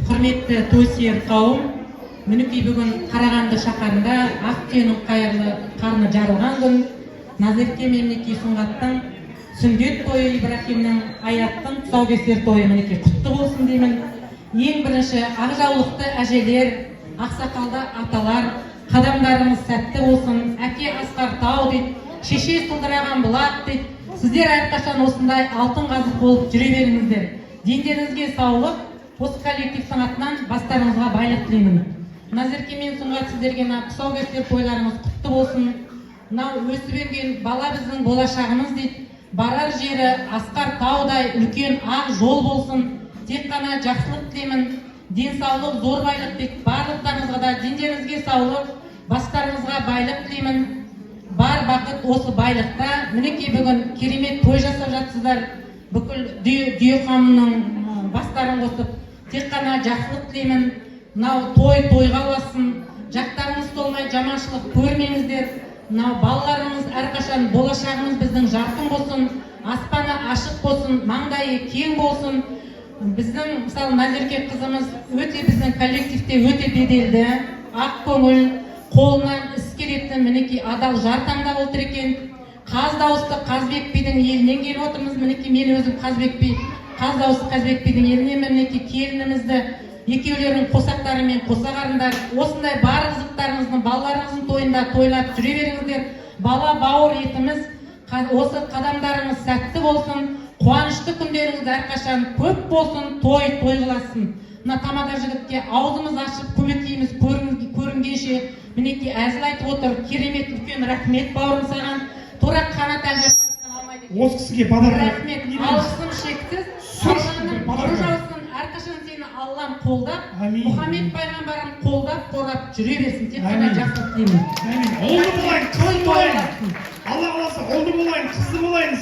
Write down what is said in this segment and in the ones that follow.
Құрметті той-сүйер қауым, мінекей бүгін Қарағанды шаһарында ақ түйенің қайырлы қарны жарылған күн, Назерке мемлекет Сұңғаттың сүндет тойы, Ибрахимнің аяттың тұсаукесер тойы мінекей құтты болсын деймін. Ең бірінші ақ жаулықты әжелер, ақсақалды аталар, қадамдарымыз сәтті болсын. Әке асқар тау дейді, шеше сылдыраған бұлақ дейді. Сіздер әрқашан осындай алтын қазық болып жүре беріңіздер. Дендеріңізге саулық, осы коллективтің атынан бастарыңызға байлық тілеймін. Назерке мен Сұңғат сіздерге тұсаукесер тойларыңыз құтты болсын. Мынау өсіп өнген бала біздің болашағымыз дейді. Барар жері асқар таудай үлкен ақ жол болсын. Тек қана жақсылық тілеймін. Денсаулық, зор байлық дейді. Барлықтарыңызға да дендеріңізге саулық, бастарыңызға байлық тілеймін. Бар бақыт осы байлықта. Мінекей бүгін керемет той жасап жатсыздар. Бүкіл дүйе қамының бастарын қосып, тек қана жақсылық тілеймін. Мынау тойға ұласын. Жақтарыңыз толмай жаманшылық көрмеңіздер. Мынау балаларымыз әрқашан болашағымыз біздің жарқын болсын, аспаны ашық болсын, маңдайы кең болсын. Біздің мысалы Назерке қызымыз өте біздің коллективте өте беделді, ақ көңіл, қолынан іс келетін мінекей адал жар таңдап отыр екен. Қаз дауысты Қазбек бидің елінен келіп отырмыз. Мінекей мен өзім қаз дауысты Қазбек бидің елінен мінекей келінімізді екеулерінің қосақтарымен қосағарындар. Осындай бар қызықтарыңыздың, балаларыңыздың тойында тойлап жүре беріңіздер. Бала бауыр етіміз, осы қадамдарыңыз сәтті болсын. Қуанышты күндеріңіз әрқашан көп болсын, той қыласын. Мына тамада жігітке аузымыз ашып көмектейміз көрінгенше мінекей әзіл айтып отыр. Керемет үлкен рахмет бауырым саған. Тура қанат әлжапардан алмайды. Осы кісіге бадар рахмет, алғысым шексіз. Алланың нұры жаусын, әрқашан сені Аллам қолдап, Мұхаммед пайғамбарым қолдап, қорғап жүре берсін. Тек қана жақсылық деймін. Олды болайын, қызды болайын. Алла қаласа, олды болайын, қызды болайын.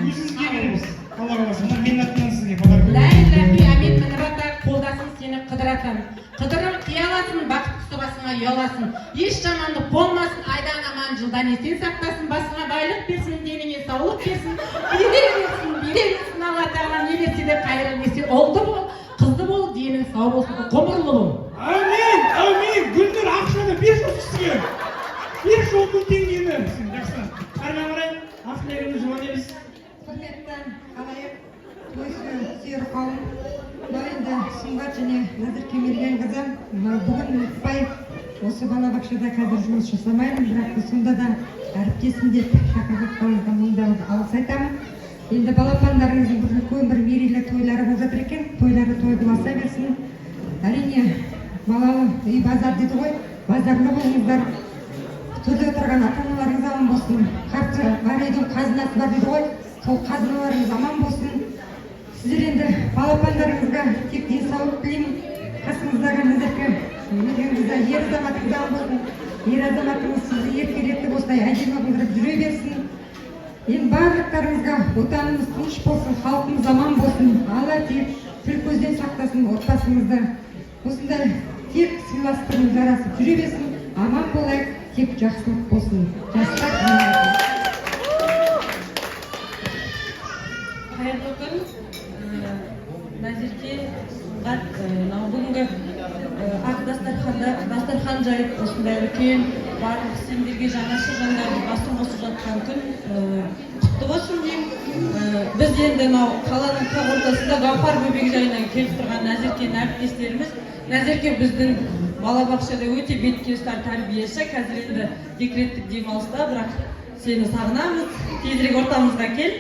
Өзіңізге береміз. Алла қаласа, мен атынан сізге бадар беремін. Қолдасын сені қыдыратын. Қыдырым қияласын, бақытты басыңа ұяласын. Еш жамандық болмасын, айдан аман жылдан есен сақтасын, басыңа байлық берсін, деніңе саулық берсін, бере берсін, Алла тағала не берсе де қайырлы берсе, ұлды бол, қызды бол, денің сау болсын, ғұмырлы бол. Әумин. Гүлдер ақшаны бер осы кісіге. Бер шоқын теңгені. Жақсы. Әрмен қарай, ақылеріңіз жуан еміз. Құрметті қалайық, той-сүйер қауым. Енді Сұңғат және Назерке Мергенқызы бүгін ұмытпай осы балабақшада қазір жұмыс жасамаймын, бірақ сонда да әріптесім деп шақырғаныңызға мыңдап алғыс айтамын. Енді балапандарыңыздың үлкен бір мерейлі тойлары болып жатыр екен, тойлары той боласа берсін. Әрине балалы үй базар дейді ғой, базарлы болыңыздар. Төрде отырған ата-аналарыңыз аман болсын. Қарты бар үйдің қазынасы бар дейді ғой, сол қазыналарыңыз аман болсын. Сіздер енді балапандарыңызға тек денсаулық тілеймін. Қасыңыздағы Назерке Мергенқызы ер азаматыңыз аман болсын. Ер азаматыңыз сізді еркелетіп осылай әдемі қылдырып жүре берсін. Енді барлықтарыңызға отанымыз тыныш болсын, халқымыз аман болсын. Алла тек тіл көзден сақтасын отбасыңызды. Осындай тек сыйластығымыз жарасып жүре берсін. Аман болайық, тек жақсылық болсын. Қайырлы күн, Назерке, Сұңғат, бүгінгі ақ дастархан жайып осындай үлкен барлық сендерге жанашыр жандардың басын қосып жатқан күн құтты болсын деймін. Біз енді қаланың қақ ортасында Гаухар бөбекжайынан келіп тұрған Назеркенің әріптестеріміз. Назерке біздің балабақшада өте беткештар тәрбиеші, қазір енді декреттік демалыста, бірақ сені сағынамыз, тезірек ортамызға кел.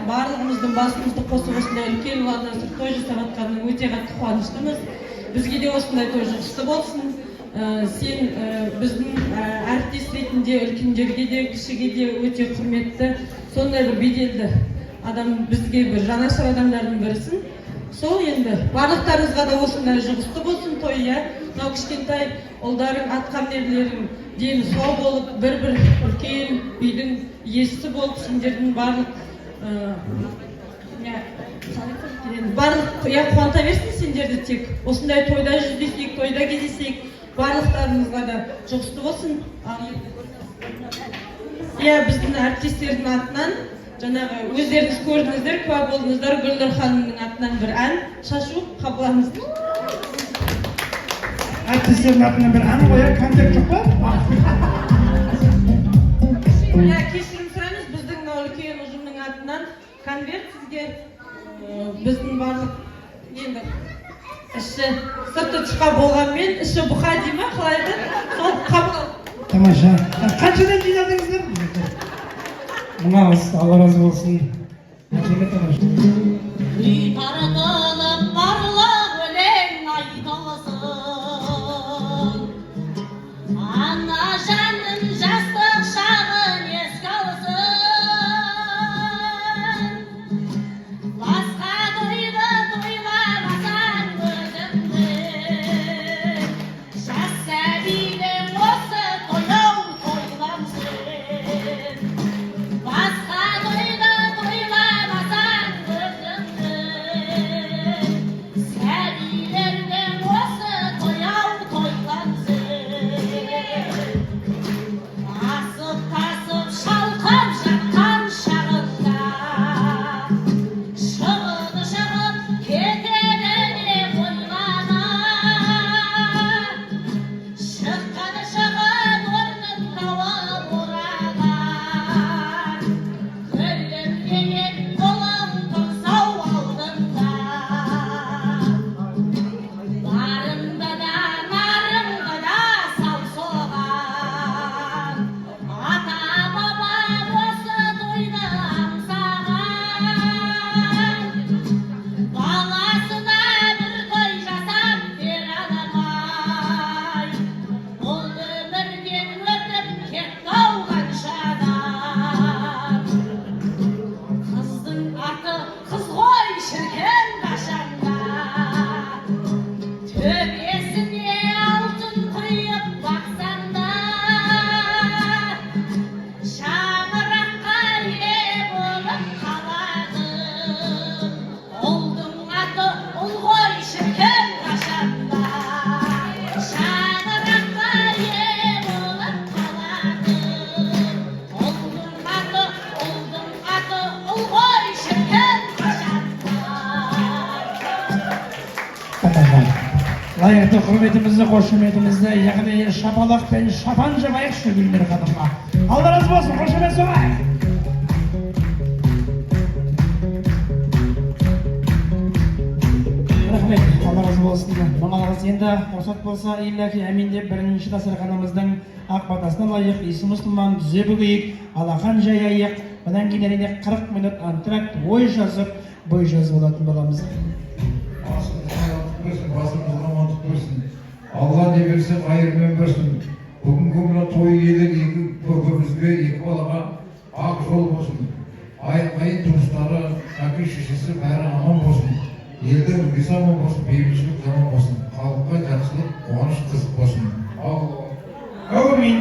Барлығымыздың басымызды қосып осындай үлкен ұландастырып той жасап жатқанына өте қатты қуаныштымыз. Бізге де осындай той жұғысты болсын. Сен біздің әріптес ретінде үлкендерге де, кішіге де өте құрметті, сондай бір беделді адам, бізге бір жанашыр адамдардың бірісің. Сол енді барлықтарыңызға да осындай жұғысты болсын той, мынау кішкентай ұлдарың, атқамінерлерің дені сау болып, бір-бір үлкен үйдің иесі болып, сендердің барлық қуанта берсін сендерді. Тек осындай тойда жүздесек, тойда кездесек, барлықтарыңызға да жұғысты болсын. Біздің әріптестердің атынан жаңағы өздеріңіз көрдіңіздер, куә болдыңыздар, Гүлнұр ханымның атынан бір ән шашу қабылаңыздар. әртістердің атынан бір ән қояр, концерт жоқ па? Кешірім сұраймыз, біздің мынау үлкен ұжымның атынан конверт сізге біздің барлық енді іші сырты тышқа болғанмен іші бұқа дей ма қалай еді? Сол қабыл. Тамаша. Қаншадан жинадыңыздар? Мынауыз, Алла разы болсын. Әкеме тамаша. Тартылып барлық өлең айтылсын, ана жаным жастық шағын еске алсын. Басқа тойды тойламасаң өзіңді, жас сәбидің осы тойлау тойлансын. Басқа тойды тойламасаң өзіңді, сәбилердің осы тояу тойлансын. Асып тасып шалқып жатқан шағында, шығып кетеді деп ойлама. Шыққаны шығып орнын тауып ораған, гүлденген қолың тұмсау алдында. Барыңда да нарыңда да сал соған, ата баба осы тойды аңсаған. Баласына бір той жасап бер адамай, бұл өмірден өтіп кетті-ау қаншадан. Қыздың аты қыз ғой шіркін қашанда, төбесіне алтын құйып бақсаң да, шаңыраққа ие болып қалады. Ұлдың аты ұл ғой шіркін қашанда, шаңыраққа ие болып қалады. Ұлдың аты ұл ғой шіркін қашанда. Тамаша. Лайықты құрметімізді, қошеметімізді, яғни шапалақ пен шапан жабайықшы Гүлнұр ханымға. Алла разы болсын, қошемет соғайық. Рахмет, Алла разы болсын. Мыналарыңыз енді рұқсат болса, илляхи әмин деп бірінші дастарханымыздың ақ батасына лайық, исі мұсылман түзе бүгейік, алақан жаяйық. Одан кейін әрине 40 минут антракт ой жазып болатын боламыз. Басымызға амандық берсін. Алла не берсе қайырмен берсін. Бүгінгі мына той елі екі көкемізге, екі балаға ақ жол болсын. Айын туыстары, әке шешесі бәрі аман болсын. Елдің іргесі аман болсын, бейбітшілік аман болсын. Халыққа жақсылық, қуаныш қызық болсын. Әумин.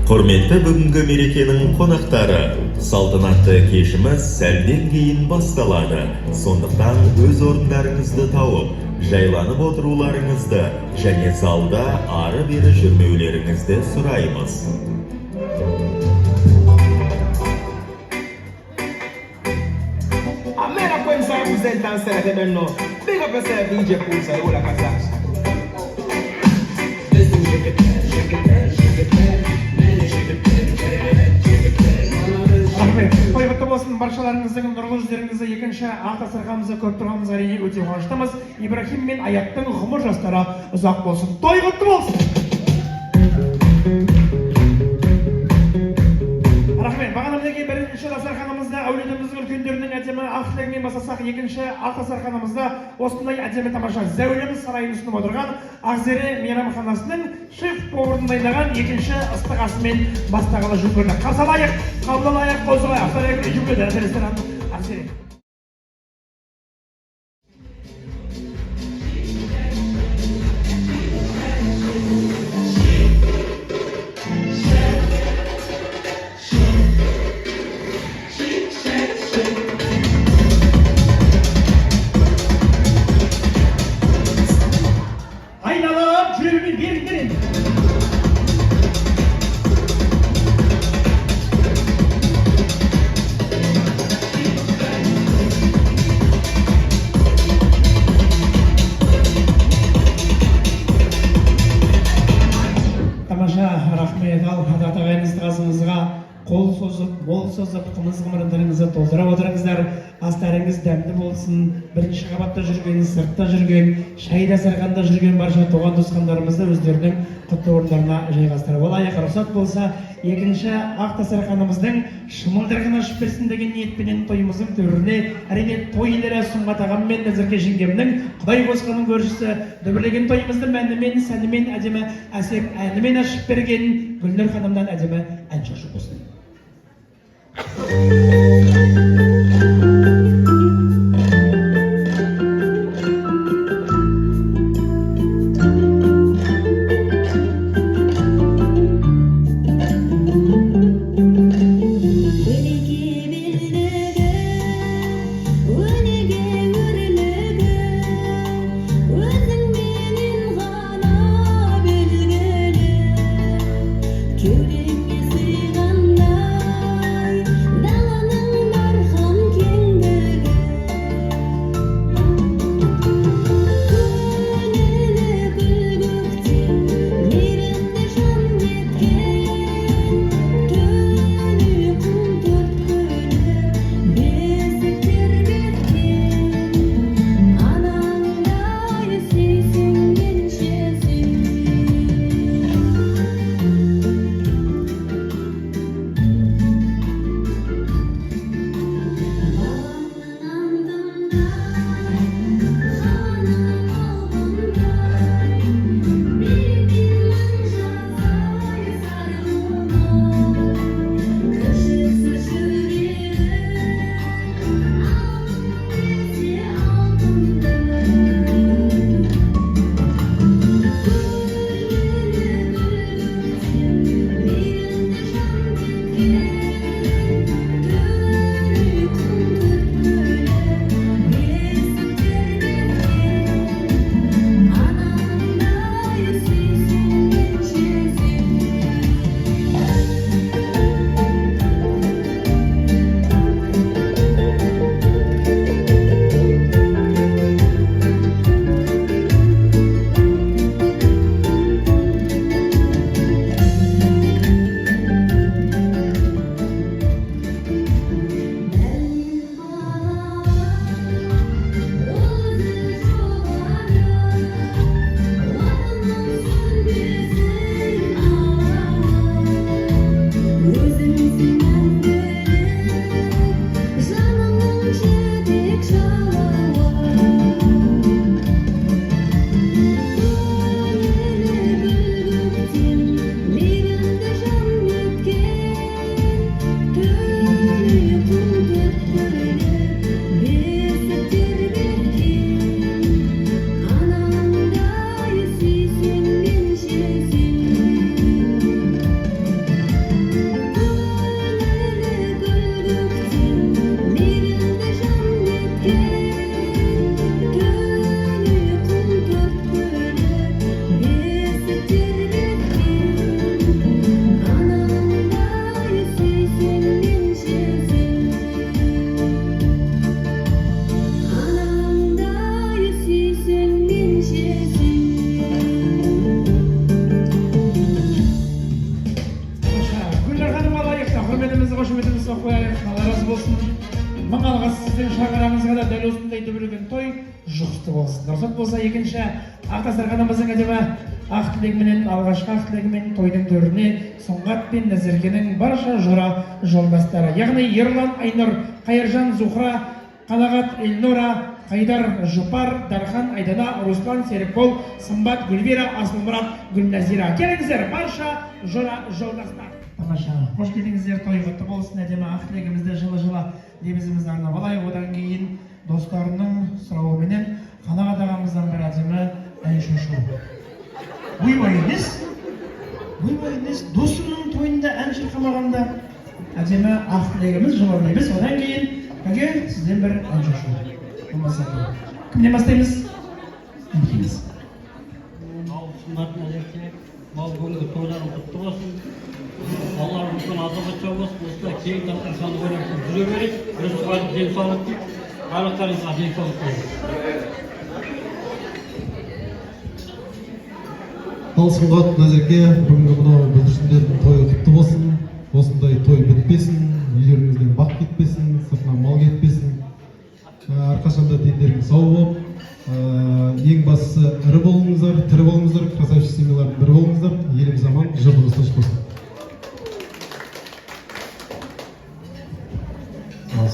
Құрметті бүгінгі мерекенің қонақтары, салтанатты кешіміз сәлден кейін басталады. Сондықтан өз орындарыңызды тауып, жайланып отыруларыңызды және залда ары-бері жүрмеулеріңізді сұраймыз. Amena Quenza representant Senator Benno. Big up yourself, DJ Pulsa, all like a sax. Let's do shake it, shake it, shake it, man, shake it, Рахмет. Қойбатты болсын, баршаларыңыздың нұрлы жүздеріңізді екінші ақ дастарханымызда көріп тұрғанымызға әрине өте қуаныштымыз. Ибрахим мен Аяттың ғұмыр жастары ұзақ болсын. Той құтты болсын. Рахмет. Бағанымызда бірінші дастарханымызда әулетіміздің үлкендерінің әдемі ақ тілегімен бастасақ, екінші ақ дастарханымызда осындай әдемі тамаша зәулім сарайын ұсынып отырған Ақзере мейрамханасының шеф-поварын дайындаған екінші ыстық асымен бастағалы жүгірді. Қарсы алайық, қабыл алайық, қозғалайық, авторайық, жүгірді, ресторан Ақзере. Aynalıp жүрегімен беріңдерін. Тамаша, рахмет ал, ағайынызды қасыңызға қол созып, бол созып, қымыз ғымырындарыңызды толтыра отырыңыздар. Астарыңыз дәмді болсын. Бірінші қабатта жүрген, сыртта жүрген, шай дастарханда жүрген барша туған туысқандарымызды өздерінің құтты орындарына жайғастырып алайық. Рұқсат болса, екінші ақ дастарханымыздың шымылдырығын ашып берсін деген ниетпенен тойымыздың төріне әрине той иелері Сұңғат ағам мен Назерке жеңгемнің Құдай қосқанын көршісі дүбірлеген тойымызды мәнімен, сәнімен, әдемі әсем әнімен ашып берген Гүлнұр ханымнан әдемі ән шашу болсын. болсын. Мың алғыс сіздің шаңырағыңызға да дәл осындай дүбірген той жұқты болсын. Рұқсат болса екінші ақ дастарханымыздың әдемі ақ тілегіменен, алғашқы ақ тілегімен тойдың төріне Сұңғат пен Назеркенің барша жора жолдастары, яғни Ерлан, Айнұр, Қайыржан, Зухра, Қалағат, Эльнора, Қайдар, Жұпар, Дархан, Айдана, Руслан, Серікбол, Сымбат, Гүлвира, Асылмұрат, Гүлназира. Келіңіздер, барша жора жолдастар. Тамаша, қош келдіңіздер, той құтты болсын. Әдемі ақ тілегімізді жылы-жылы лебізімізді арнап алайық. Одан кейін достарының сұрауыменен Қалағат ағамыздан бір әдемі ән шошу. Ойбай емес, досының тойында ән шырқамағанда әдемі ақ тілегіміз жылы лебіз. Одан кейін кәге сізден бір ән шошу. Кімден бастаймыз? Әнкеміз. Сұңғат Назерке, бүгінгі тойларың құтты болсын. Аллах үлкен азаматша болсын. Осылай кең тартқан саны көріп жүре береді. Бір сұғайды денсаулық дейді. Барлықтарыңызға денсаулық болсын. Ал Сұңғат Назерке, бүгінгі мынау бүлдіршіндердің тойы құтты болсын. Осындай той бітпесін, үйлеріңізден бақ кетпесін, сыртынан мал кетпесін. Әрқашанда дендерің сау болып, ең бастысы ірі болыңыздар, тірі болыңыздар, красавчик семьялардың бірі болыңыздар, еліміз аман, жұртымыз тыныш болсын.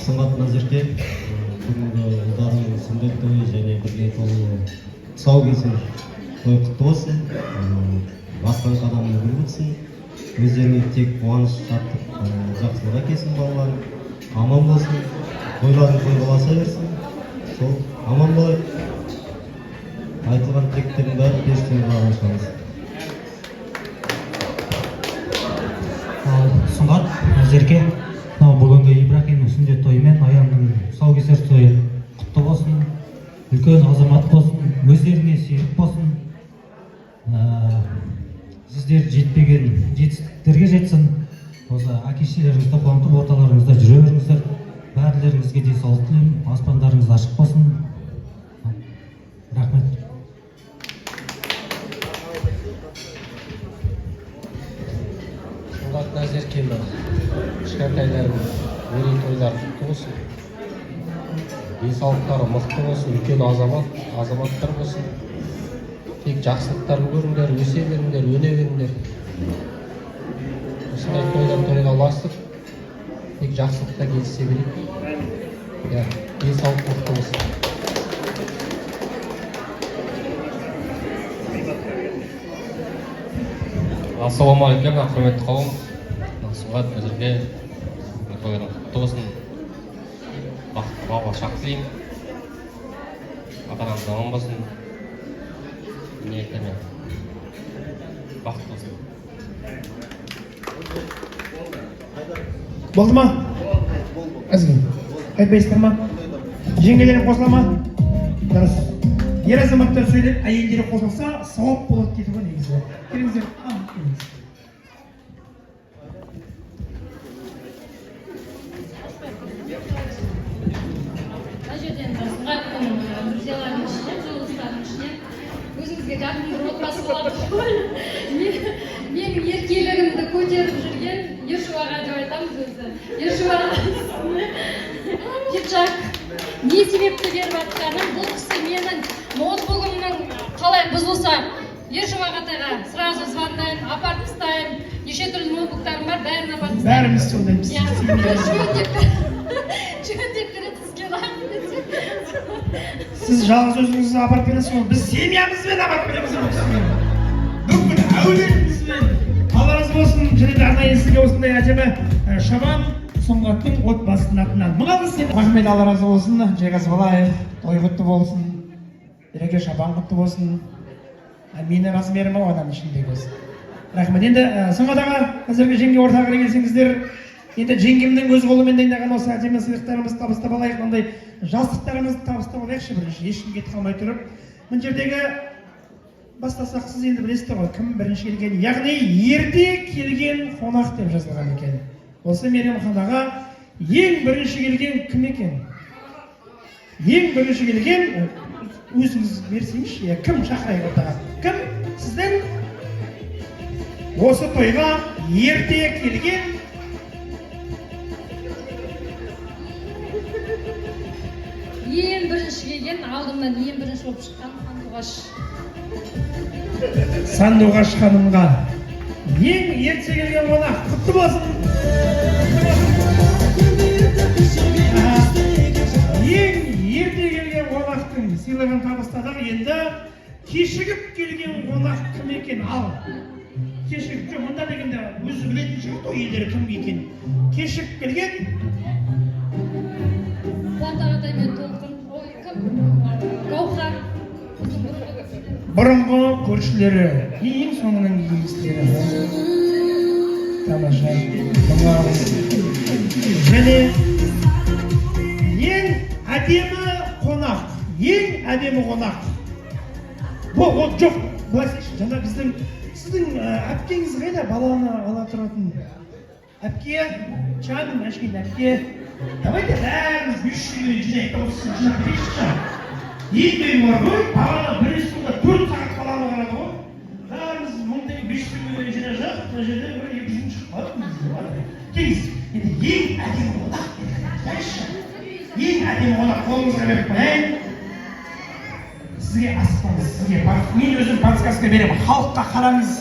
Сұңғат Назерке, бүгінгі ұлдарының сүндет тойы және бірге толы тұсаукесер той құтты болсын. Басқан қадамын бір болсын. Өздеріңе тек қуаныш, шаттық, жақсылық әкелсін балаларың. Аман болсын. Тойларын тойласа берсін. Сол аман болайық. Айтылған тілектердің бәрі періштенің бағын шығамыз. Ал Сұңғат Назерке, бүгінгі Ибрахимнің сүндет тойы мен Аянның тұсаукесер тойы құтты болсын. Үлкен азамат болсын, өздеріңе серік болсын. Сіздер жетпеген жетістіктерге жетсін. Осы әке-шешелеріңізді қуантып орталарыңызда жүре беріңіздер. Бәрілеріңізге денсаулық тілеймін, аспандарыңыз ашық болсын. Рахмет. Сұңғат Назеркені, кішкентайларым мерейтойлары құтты болсын. Денсаулықтары мықты болсын, үлкен азаматтар болсын. Тек жақсылықтарын көріңдер, өсе беріңдер, өне беріңдер. Осындай тойлар тойласып, тек жақсылықта келісе берейік. Денсаулық мықты болсын. Ассалаумағалейкум, құрметті қауым. Сұңғат Назерке, тойларың құтты болсын. Бақытты бауға шақ тілеймін. Ата-анаңыз аман болсын. Ниетімен бақыт болсын. Болды ма? Әзілін. Айтпайсыздар ма? Жеңгелерім қосыла ма? Дұрыс. Ер азаматтар сөйлеп, әйелдері қосылса, сауап болады дейді ғой негізі. Келіңіздер. Өзіңізге жақын бір отбасы болады. Менің еркелігімді көтеріп жүрген Ершуаға деп айтамыз өзі. Ершуаға Кирчак не себепті беріп жатқаным, бұл кісі менің ноутбугымның қалай бұзылса, Ершуаға тайға сразу звондаймын, апарып тастаймын. Неше түрлі ноутбуктарым бар, бәрін апарып тастаймын. Бәріміз сондаймыз. Жөндеп береді сізге рахмет. Сіз жалғыз өзіңізді апарып бересіз ғой, біз семьямызбен апарып береміз. Бүкіл әулетімізбен. Алла разы болсын, және де арнайы сізге осындай әдемі шабан Сұңғаттың отбасының атынан. Мың алғыс. Рахмет, Алла разы болсын. Жайғасып алайық. Той құтты болсын. Береке шабан құтты болсын. Мені размерім ау адам ішінде болсын. Рахмет. Енді Сұңғат аға, қазіргі жеңге ортаға келсеңіздер, енді жеңгемнің өз қолымен дайындаған осы әдемі сыйлықтарымызды табыстап алайық. Мынандай жастықтарымызды табыстап алайықшы бірінші, ешкім кетіп қалмай тұрып. Мына жердегі бастасақ, сіз енді білесіздер ғой, кім бірінші келген, яғни ерте келген қонақ деп жазылған екен. Осы мейрамханаға ең бірінші келген кім екен? Ең бірінші келген, өзіңіз берсеңізші, кім шақырайық ортаға? Кім? Сіздің осы тойға ерте келген келген алдымнан ең бірінші болып шыққан Сандуғаш. Сандуғаш ханымға ең ерте келген қонақ құтты болсын. Ең ерте келген қонақтың сыйлығын табыстадық. Енді кешігіп келген қонақ кім екен? Ал кешігіп жоқ, мұнда дегенде өзі білетін шығар той елдері кім екен. Кешігіп келген Қуантағатай мен Толқын, кім? Гаухар. бұрынғы көршілері, ең соңынан кейін кісілері. Тамаша. Және ең әдемі қонақ. Ең әдемі қонақ. Бұл жоқ. Былай айтайыншы, жаңа сіздің әпкеңіз қайда баланы ала тұратын? Әпке, жаным, әшкейін әпке. Давайте бәріміз 3 күннен жинайық, осысын жинап берейікші. Ендей бар ғой, бағана бірінші жылда 4 сағат баланы қарады ғой. Бәріміз мұндай 5 күннен жинайық, бұл жерде бір 200 шығып қалады. Кеңіз, енді ең әдемі қонақ деді. Ең әдемі қонақ қолыңызға беріп қояйын. Сізге асықпаңыз, сізге мен өзім подсказка беремін. Халыққа қараңыз,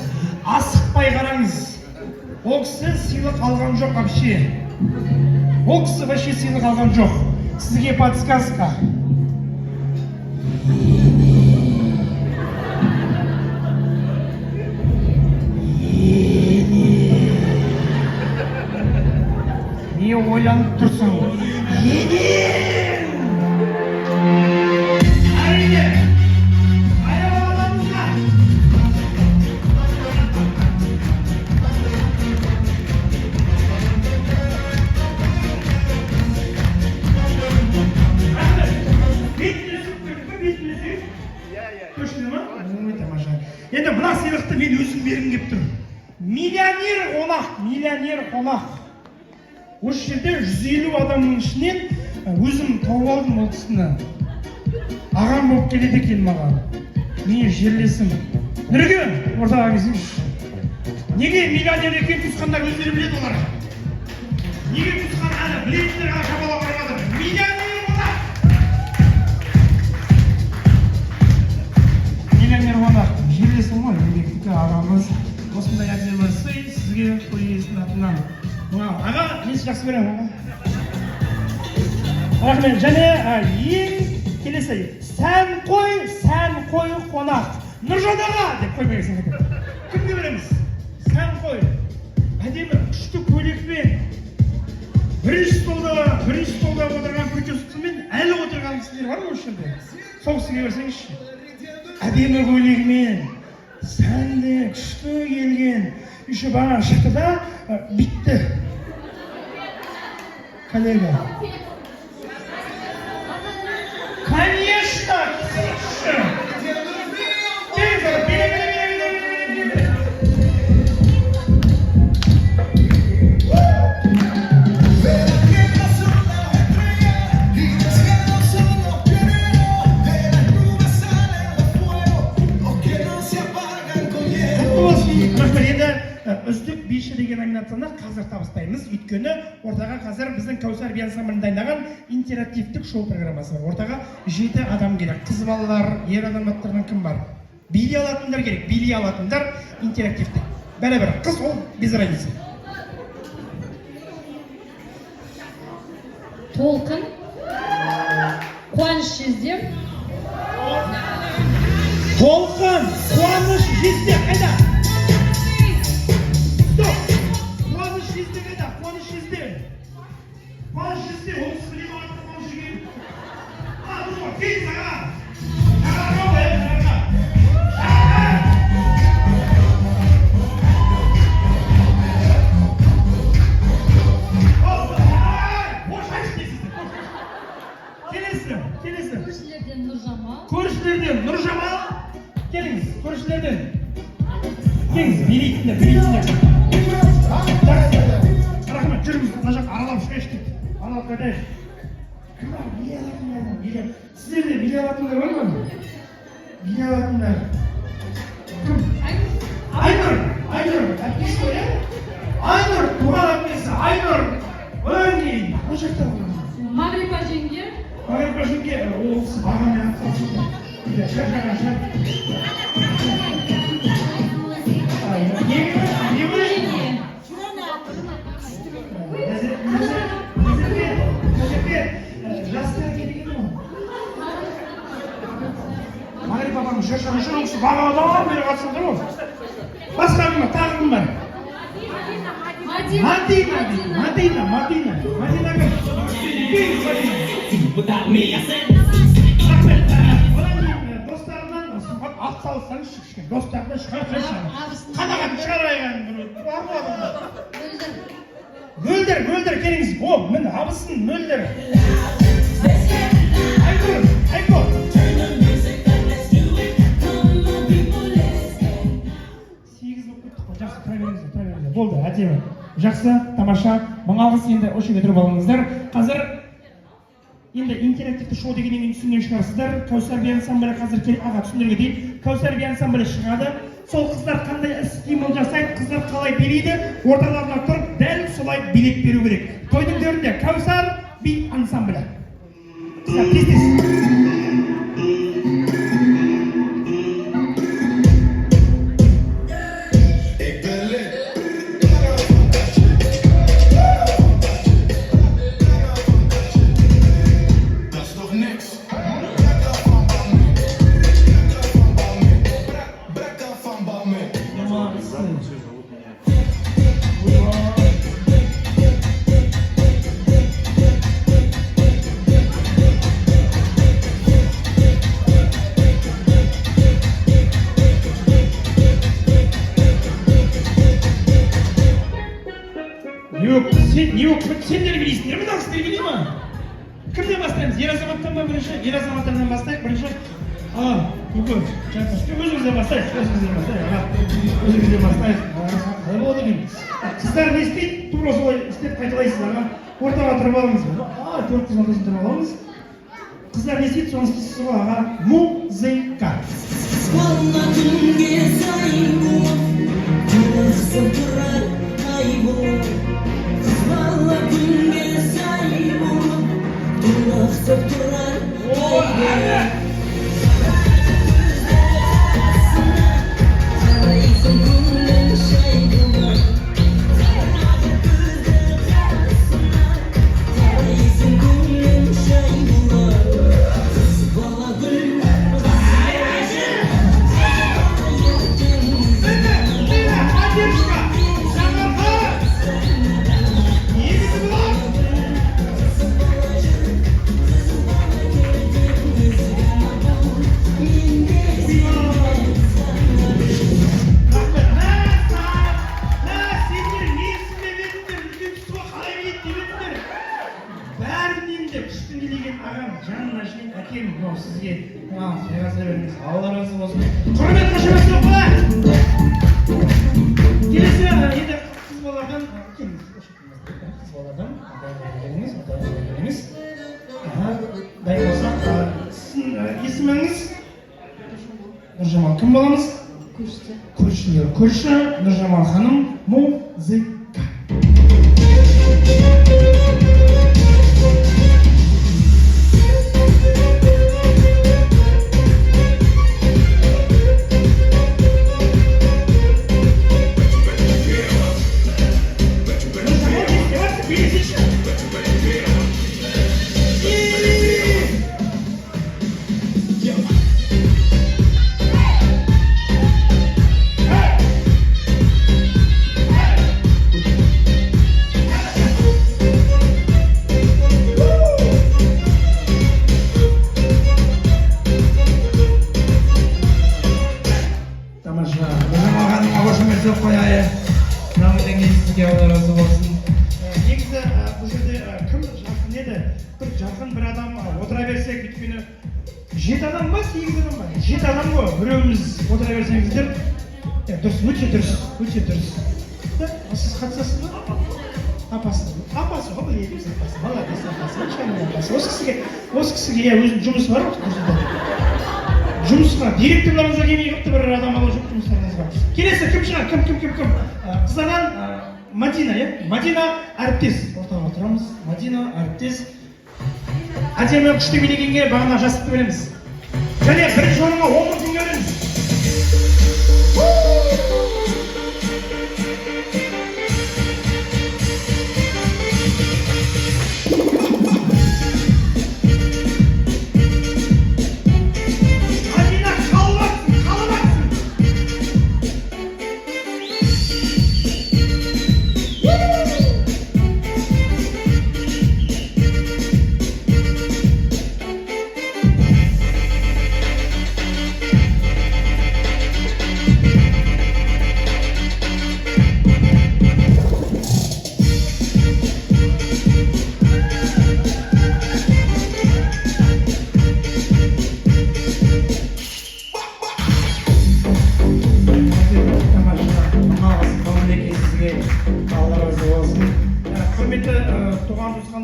асықпай қараңыз. Ол кісі сыйлық алған жоқ вообще. Ол кісі вообще сыйлық алған жоқ. Сізге подсказка. Не ойланып тұрсың? Әрине! Аяғаларыңызға! Көшіне ма? Ой, тамаша. Енді мына сыйлықты мен өзім бергім келіп тұр. Миллионер қонақ. Осы жерде 150 адамның ішінен өзім тауып алдым ол кісіні. Ағам болып келеді екен маған. Мен жерлесім. Нұрген, ортаға келсеңізші. Неге миллионер екен туысқандар өздері біледі олар? Неге туысқан әлі білетіндер ғана шабала бармады? Миллионер қонақ! Миллионер қонақ. Жерлесім ғой, мемлекеттік ағамыз. Осындай әдемі сый сізге той иесінің атынан. Аға, мен сіз жақсы көремін. Рахмет. Және ең келесі сән қой қонақ. Нұржан аға деп қоймайсың. Кімге береміз? Сән қой. Әдемі күшті көйлекпен. Бірінші столда отырған прическамен әлі отырған кісілер бар ма осы жерде? Сол кісіге берсеңізші. Әдемі көйлегімен, сәнді, күшті келген. Үші баға шықты да битті. Коллега. Конечно! Үздік биші деген номинацияны қазір табыстаймыз. Өйткені ортаға қазір біздің Кәусар би ансамблінің дайындаған интерактивтік шоу программасы бар. Ортаға 7 адам керек. Қыз балалар, ер азаматтардан кім бар? Билей алатындар керек. Билей алатындар интерактивтік. Бәрі-бәрі қыз, ол без разницы. Толқын, Қуаныш Жездем. Толқын, Қуаныш Жездем, қайда? Қуаныш Жездем қайда? Қуаныш Жездем, ол кісі біле бағатты Қуаныш Жездем. Бұл бар, келіңіз аға. Аға, аға. Келесі. Көршілерден Нұржамал. Келіңіз, көршілерден. Келіңіз, билейтіндер. Рахмет, жүріңіз, мына жақ аралап шығайық дейді. Аралап қайтайық. Кім бар, билей алатындар. Сіздерде билей алатындар бар ма? Билей алатындар. Кім? Айнұр. Әпкесі ғой, иә? Айнұр, туған әпкесі, Айнұр. Ой, ол жақта бар. Мағрипа жеңге. Мағрипа Жөнке, ол кісі бағамен атқалсын. Шаршаған шығар. Жастар келген ғой. Мағрипа апамыз шаршаған шығар, ол кісі бағадан бері қатысып ғой. Басқа кім бар, тағы кім бар? Достарынан ат салыстарыңыз шықшын. Достарынан шығарып қадағат шығарайған бар ма адамда? Мөлдір келіңіз. О, мін абысын мөлдір. Айко. Жақсы, тұра беріңіздер. Болды, әдемі. Жақсы, тамаша. Мың алғыс, енді осы жерге тұрып алыңыздар. Қазір енді интерактивті шоу дегеннен түсінген шығарсыздар. Кәусар би ансамблі қазір келіп аға түсіндіруге дейін. Кәусар би ансамблі шығады. Сол қыздар қандай іс-қимыл жасайды, қыздар қалай билейді, орталарына тұрып, дәл солай билеп беру керек. Тойдың төрінде Кәусар би ансамблі. Тез-тез. Сендер білесіңдер ме, дауыстар білей ма? Кімден бастаймыз? Ер азаматтан ба бірінші? Ер азаматтардан бастайық бірінші. Өзіңізден бастайық. Өзіңізден бастайық. Қалай болады деймін. Қыздар не істейді? Тура солай істеп қайталайсыздар. Ортаға тұрып алыңыз. Төрт қыз ортасын тұрып алыңыз. Қыздар не істейді? Соны істейсіз ғой аға. Музыка. Нұржамал кім боламыз? Көршілер. Көрші Нұржамал ханым музыка. Өте дұрыс. Сіз қатысасыз ба? Апасы ғой, еліміз апасы. Молодец, апасы. Осы кісіге өзінің жұмысы бар ма? Жұмысқа директорларыңызға келмей қыпты бір адам алып жоқ жұмыстарыңызға. Келесі кім шығар? Кім? Қыздардан Мадина, Мадина әріптес. Ортаға отырамыз. Мадина әріптес. әдемі күшті билегенге бағана жастықты береміз. Және бірінші орынға 10 мың теңге береміз.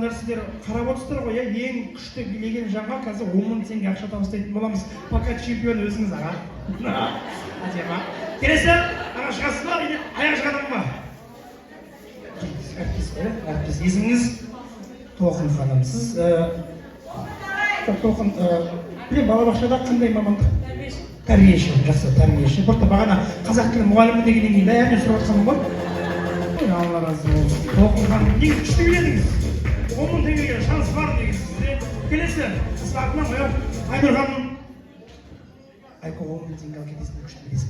Сіздер қарап отырсыздар ғой, ең күшті билеген жанға қазір 10 мың теңге ақша табыстайтын боламыз. Пока чемпион өзіңіз аға. Әдемі. Келесі, аға шығасыз ба, аяқ шығадым ба? Әріптес, есіміңіз Толқын ханым. Сіз Толқын, балабақшада қандай мамандық? Тәрбиеші, жақсы, тәрбиеші. Бұртта бағана қазақ тілі мұғалімі дегеннен кейін бәріне сұрап жатқаным ғой. Алла разы болсын. Толқын ханым, ең күшті биледіңіз. 10 мың теңгеге шанс бар дегенсіз. Келесі, сіз артынан қояр, Айнұр ханым. Айко 10 мың теңге алып кетесің, күшті білесің.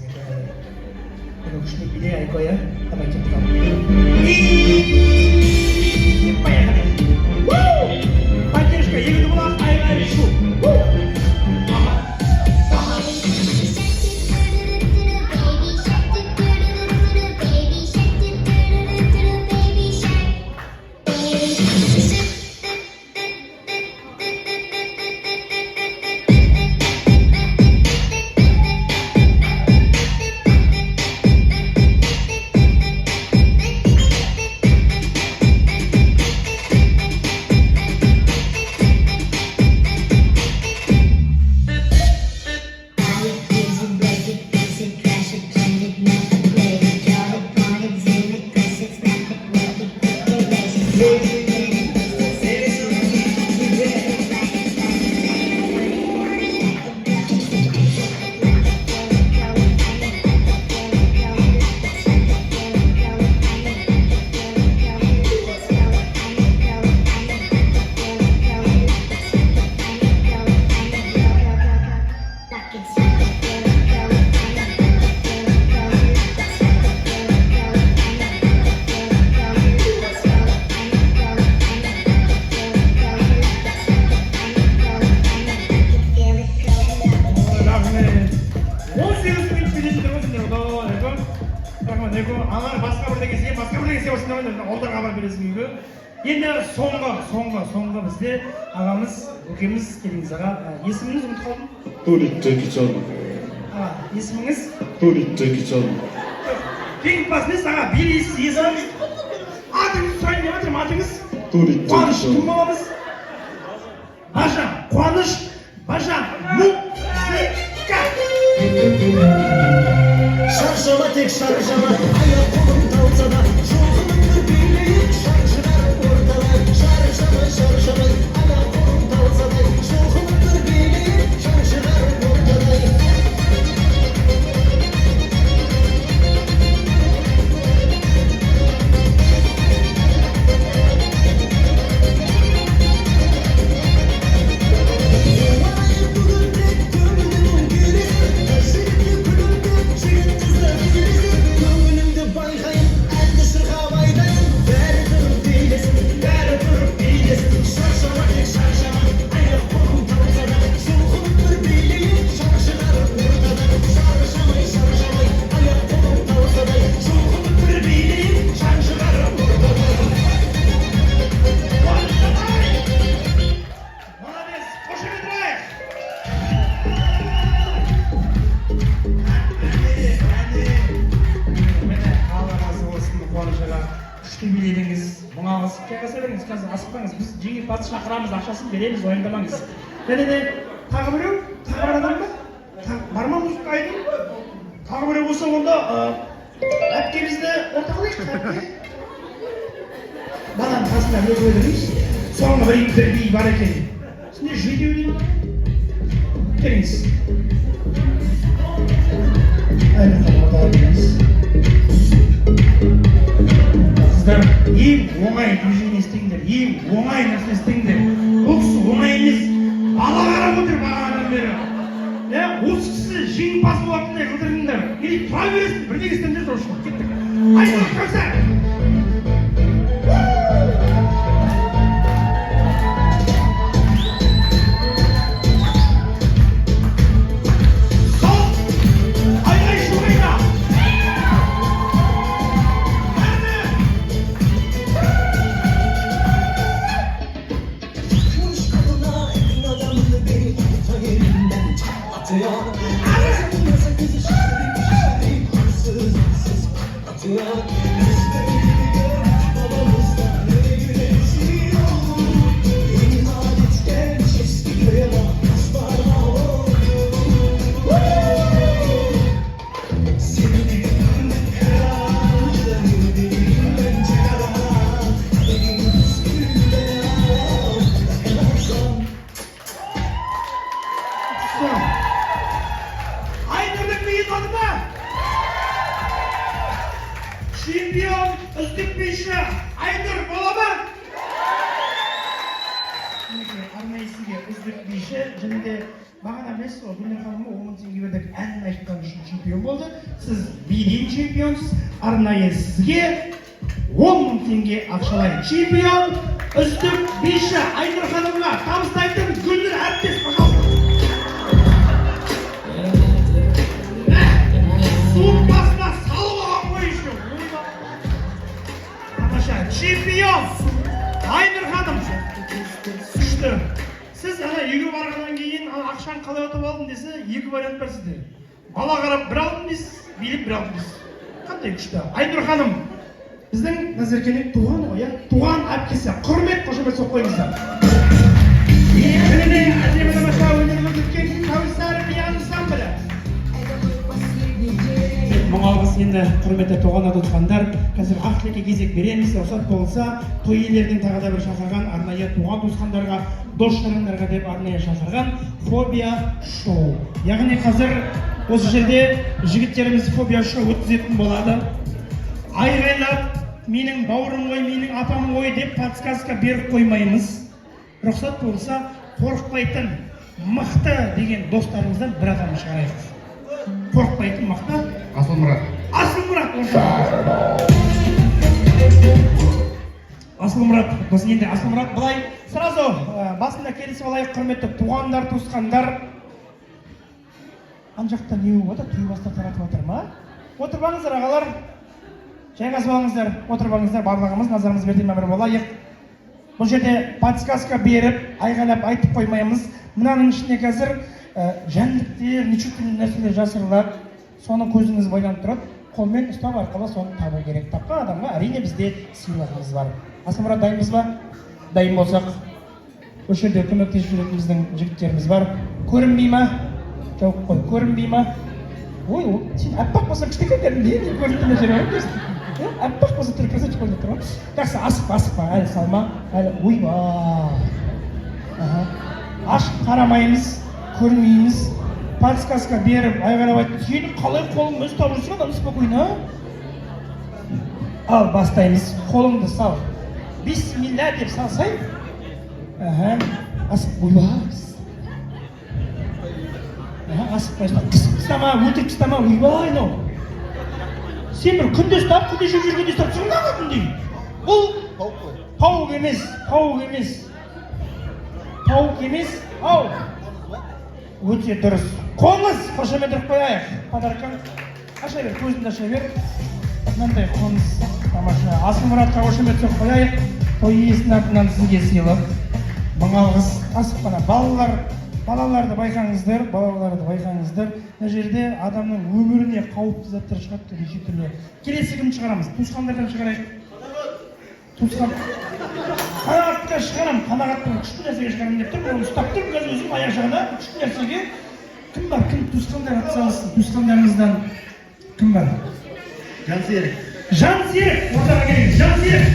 Мен күшті биле, Айко, я? Давай, кеп тұтам. Поехали. Поддержка, егіді болақ, ай-ай, шу. Енді соңғы бізде ағамыз, өкеміз келіңіз аға. Есіміңіз ұмыт қалдым? Турит Джекичан. Есіміңіз? Турит Джекичан. Жеңімпаз несі аға? Белесіз есіміңіз? Атыңыз сұрайын деп жатырмын, атыңыз? Турит Джекичан. Қуаныш, кім боламыз? Бажан, Қуаныш, Бажан, музыка! Шаршама тек шаршама, аяқ қолым талса да, жоғымды билейік, шаршыдар орталай. Шаршамай, шаршамай, аяқ қолым талса да, жоғымды билейік, шаршыдар орталай. Шақырамыз, ақшасын береміз, ойындамаңыз. Және тағы біреу, тағы бір адам ба? Бар ма музыка айдың? Тағы біреу болса, онда әпкемізді ортағылайық. Баланың қасында біреу көйлеріңіз. Соңғы бір би бар екен. жетеуден келіңіз. Қыздар, ең оңай движение істеңдер, ең оңай нәрсе істеңдер. Бұл кісі оңай емес, ала қарап отыр бағанадан бері. Осы кісі жеңімпаз болатындай қылдырыңдар. Или тұра бересін, бірдеңе істеңдер жошын. Кеттік. Айналып қалса. Чемпион, үздік биші, Айнұр бола ма? Арнайы сізге үздік биші, және де бағана білесіз ғой, Гүлнар ханымға 10 мың теңге бердік, әнін айтқан үшін чемпион болды. Сіз биден чемпионсыз, арнайы сізге 10 мың теңге ақшалай чемпион, үздік биші Айнұр ханымға табыстайтын Гүлнар әріптес, пожалуйста. Чемпион! Айнұр ханым! Күшті! Сіз ана үйге барғаннан кейін ақшаны қалай ұтып алдым десе, екі вариант бар сізде. Бала қарап бір алдым дейсіз, билеп бір алдым дейсіз. Қандай күшті! Айнұр ханым, біздің Назеркенің туған ғой, туған әпкесі, құрмет қошемет соқ қойыңыздар. Және әдемі тамаша өнеріміз өткен Кәусар би ансамблі. Мың алғыс. Енді құрметті туған туысқандар, қазір ақ-тілекке кезек береміз. Рұқсат болса, той иелерінің тағы да бір шақырған арнайы туған туысқандарға, дос-жарандарға деп арнайы шақырған фобия шоу. Яғни қазір осы жерде жігіттеріміз фобия шоу өткізетін болады. Айғайлап, менің бауырым ғой, менің апам ғой деп подсказка беріп қоймаймыз. Рұқсат болса, қорықпайтын мықты деген достарымыздан бір адам шығарайық. Қорықпайтын мықты Асылмұрат. Асылмұрат орта. Асылмұрат, досы енді Асылмұрат былай сразу басында келісіп алайық, құрметті туғандар, туысқандар. Ан жақта не болады? Той бастап таратып отыр ма? Отырып алыңыздар ағалар. Жайғасып алыңыздар, отырып алыңыздар, барлығымыз назарымыз берден бір болайық. Бұл жерде подсказка беріп, айғайлап айтып қоймаймыз. Мынаның ішінде қазір жәндіктер, нечеткен нәрселер жасырылады. Соны көзіңіз байланып тұрады. Қолмен ұстап арқылы соны табу керек. Тапқан адамға әрине бізде сыйлығымыз бар. Асылмұрат, дайынбыз ба? Дайын болсақ, осы жерде көмектесіп жүретін біздің жігіттеріміз бар. Көрінбей ма? Жоқ қой, көрінбей ма? Ой, сен аппақ болсаң кішкентай кәдімгідей не көрінбей жүрмеймін. Аппақ болса түрі красавчик болып тұр ғой. Жақсы, асықпа, әлі салма, әлі ойбай. Ашып қарамаймыз, көрмейміз. Подсказка беріп, айғайлап айтты, сені қалай қолыңды ұстап жүрсің, адам спокойно. Ал, бастаймыз, қолыңды сал. Бисмилля деп салсай. Асып, ойбай. Асықпай, қыстама, өтірік қыстама, ойбай, но. Сен бір күнде ұстап, күнде жеп жүргенде ұстап шығын ағатын дей. Бұл пауық емес, пауық емес. Пауық емес, ау. Өте дұрыс. Қоңыз, қошемет ұрып қояйық. Подаркан, аша бер, көзіңді аша бер. Мынандай қоңыз, тамаша. Асылмұратқа қошемет ұрып қояйық. Той иесінің атынан сізге сыйлық. Мың алғыс. Асып қана балаларды байқаңыздар, Мына жерде адамның өміріне қауіпті заттар шығады, неше түрлі. Келесі кім шығарамыз? Туысқандардан шығарайық. Туысқан. Қанағатқа шығарам, қанағаттың күшті нәрсеге шығарам деп тұр. Оны ұстап тұрмын, қазір өзім аяқ жағына күшті нәрсеге. Кім бар? Кім туысқандар атсалыссын? Туысқандарыңыздан кім бар? Жансерік. Жансерік! Ортаға келіңіз, Жансерік!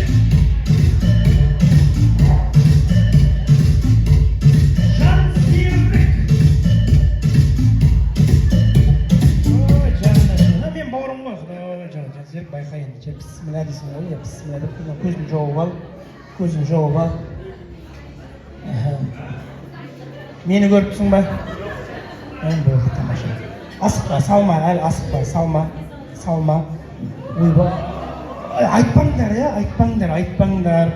көзін жауып ал, көзін жауып ал. Мені көріп тұрсың ба? Болды, тамаша. Асықпа, салма, әлі асықпа, салма. Ойбай, айтпаңдар, айтпаңдар.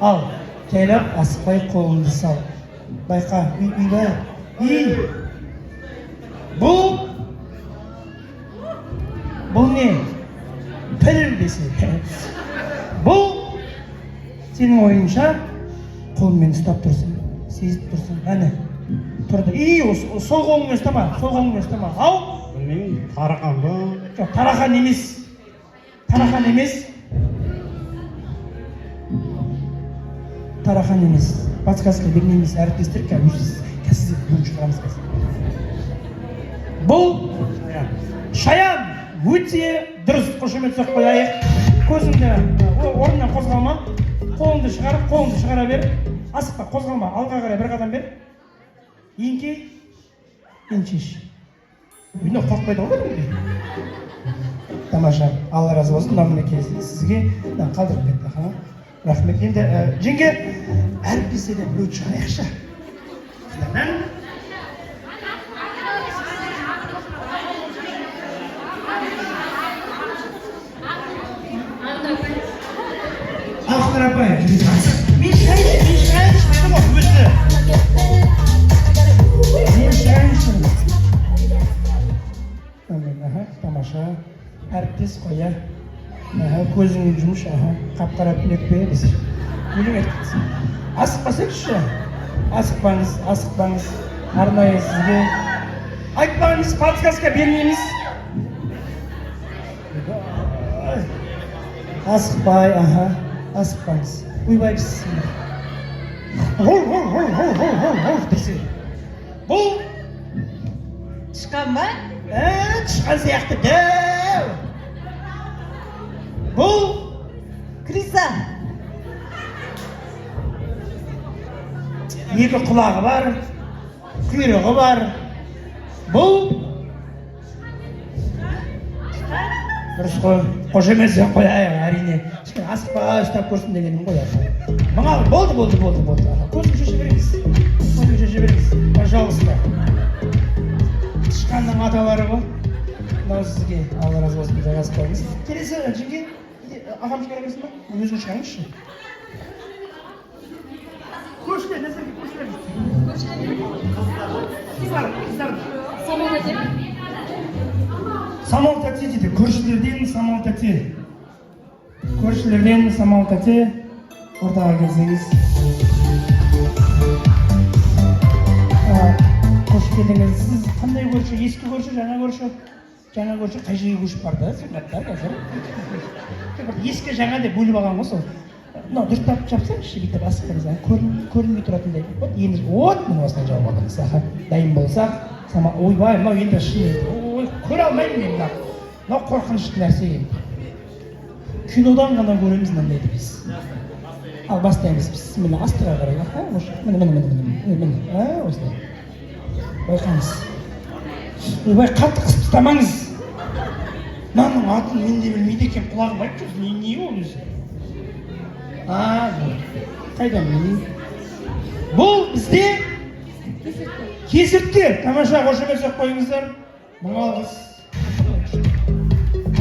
Ал, келіп, асықпай қолыңды сал. Байқа, ойбай, бұл не? Піл десе. Бұл сенің ойынша қолыңмен ұстап тұрсың, сезіп тұрсың. Әне, тұрды. Сол қолыңмен ұстама, Ау? Білмеймін, тарақан ба? Жоқ, тарақан емес. Подсказка бермейміз, әріптестер кәсіз бөліп шығарамыз. Бұл шаян. Өте дұрыс, қошемет соқ қояйық. Көзіңді орнынан қозғалма. Қолыңды шығара бер. Асықпа, қозғалма. Алға қарай бір қадам бер. Еңкей, еншеш. Үйіне қорқпайды ғой бәрі. Тамаша. Алла разы болсын. Мына келесің сізге қалдырып кетті. Рахмет. Енді жеңге әріптестерден бөліп шығарайықшы. Ақтар апай, мен шайын ішпедім ғой өзі. Тамаша, әріптес қоя. Көзіңнен жұмыш, қап-қара түнекпе біз. Өлің әйткенсің. Асықпасайықшы. Асықпаңыз. Арнайы сізге. Айтпаңыз, подсказка бермейміз. Асықпаңыз. Ойбай біздің. Бұл Тышқан ба? Тышқан сияқты дәу. Бұл Криса. Екі құлағы бар, құйрығы бар. Бұл дұрыс қой, қошеметтен қояйық, әрине. Асықпа, ұстап көрсін дегенім ғой. Маңа болды. Көзін шеше беріңіз. Пожалуйста. Тышқанның аталары ғой. Мынау сізге Алла разы болсын, жайғасып қойыңыз. Келесі жеңге ағам шығара берсін ба? Өзің шығарыңызшы. Көшілер, Назерке, көшілер. Самал такси дейді. Көршілерден самал такси. Ортаға келсеңіз. Қош келдіңіз. Сіз қандай көрші? Ескі көрші, жаңа көрші? Жаңа көрші қай жерге көшіп барды? Сіңлаттар қазір. Ескі жаңа деп бөліп алған ғой сол. Мынау дұрыстап жапсаңызшы, бүйтіп асықпаңыз. Көрінбей тұратындай. Енді мына осылай жауап алыңыз. Дайын болсақ, ойбай, мынау енді шын. Көре алмаймын мен мынау. Мынау қорқынышты нәрсе енді. Кинодан ғана көреміз мынандайды біз. Ал бастаймыз біз. Міне астыға қарай. Міне. Осылай. Байқаңыз. Ойбай, қатты қысып ұстамаңыз. Мынаның атын мен де білмейді екен, құлағым айтып жүрсін. Не ол өзі? Қайдан білейін? Бұл бізде кесіртке. Тамаша, қошемет соқ қойыңыздар. Мұңалғыз.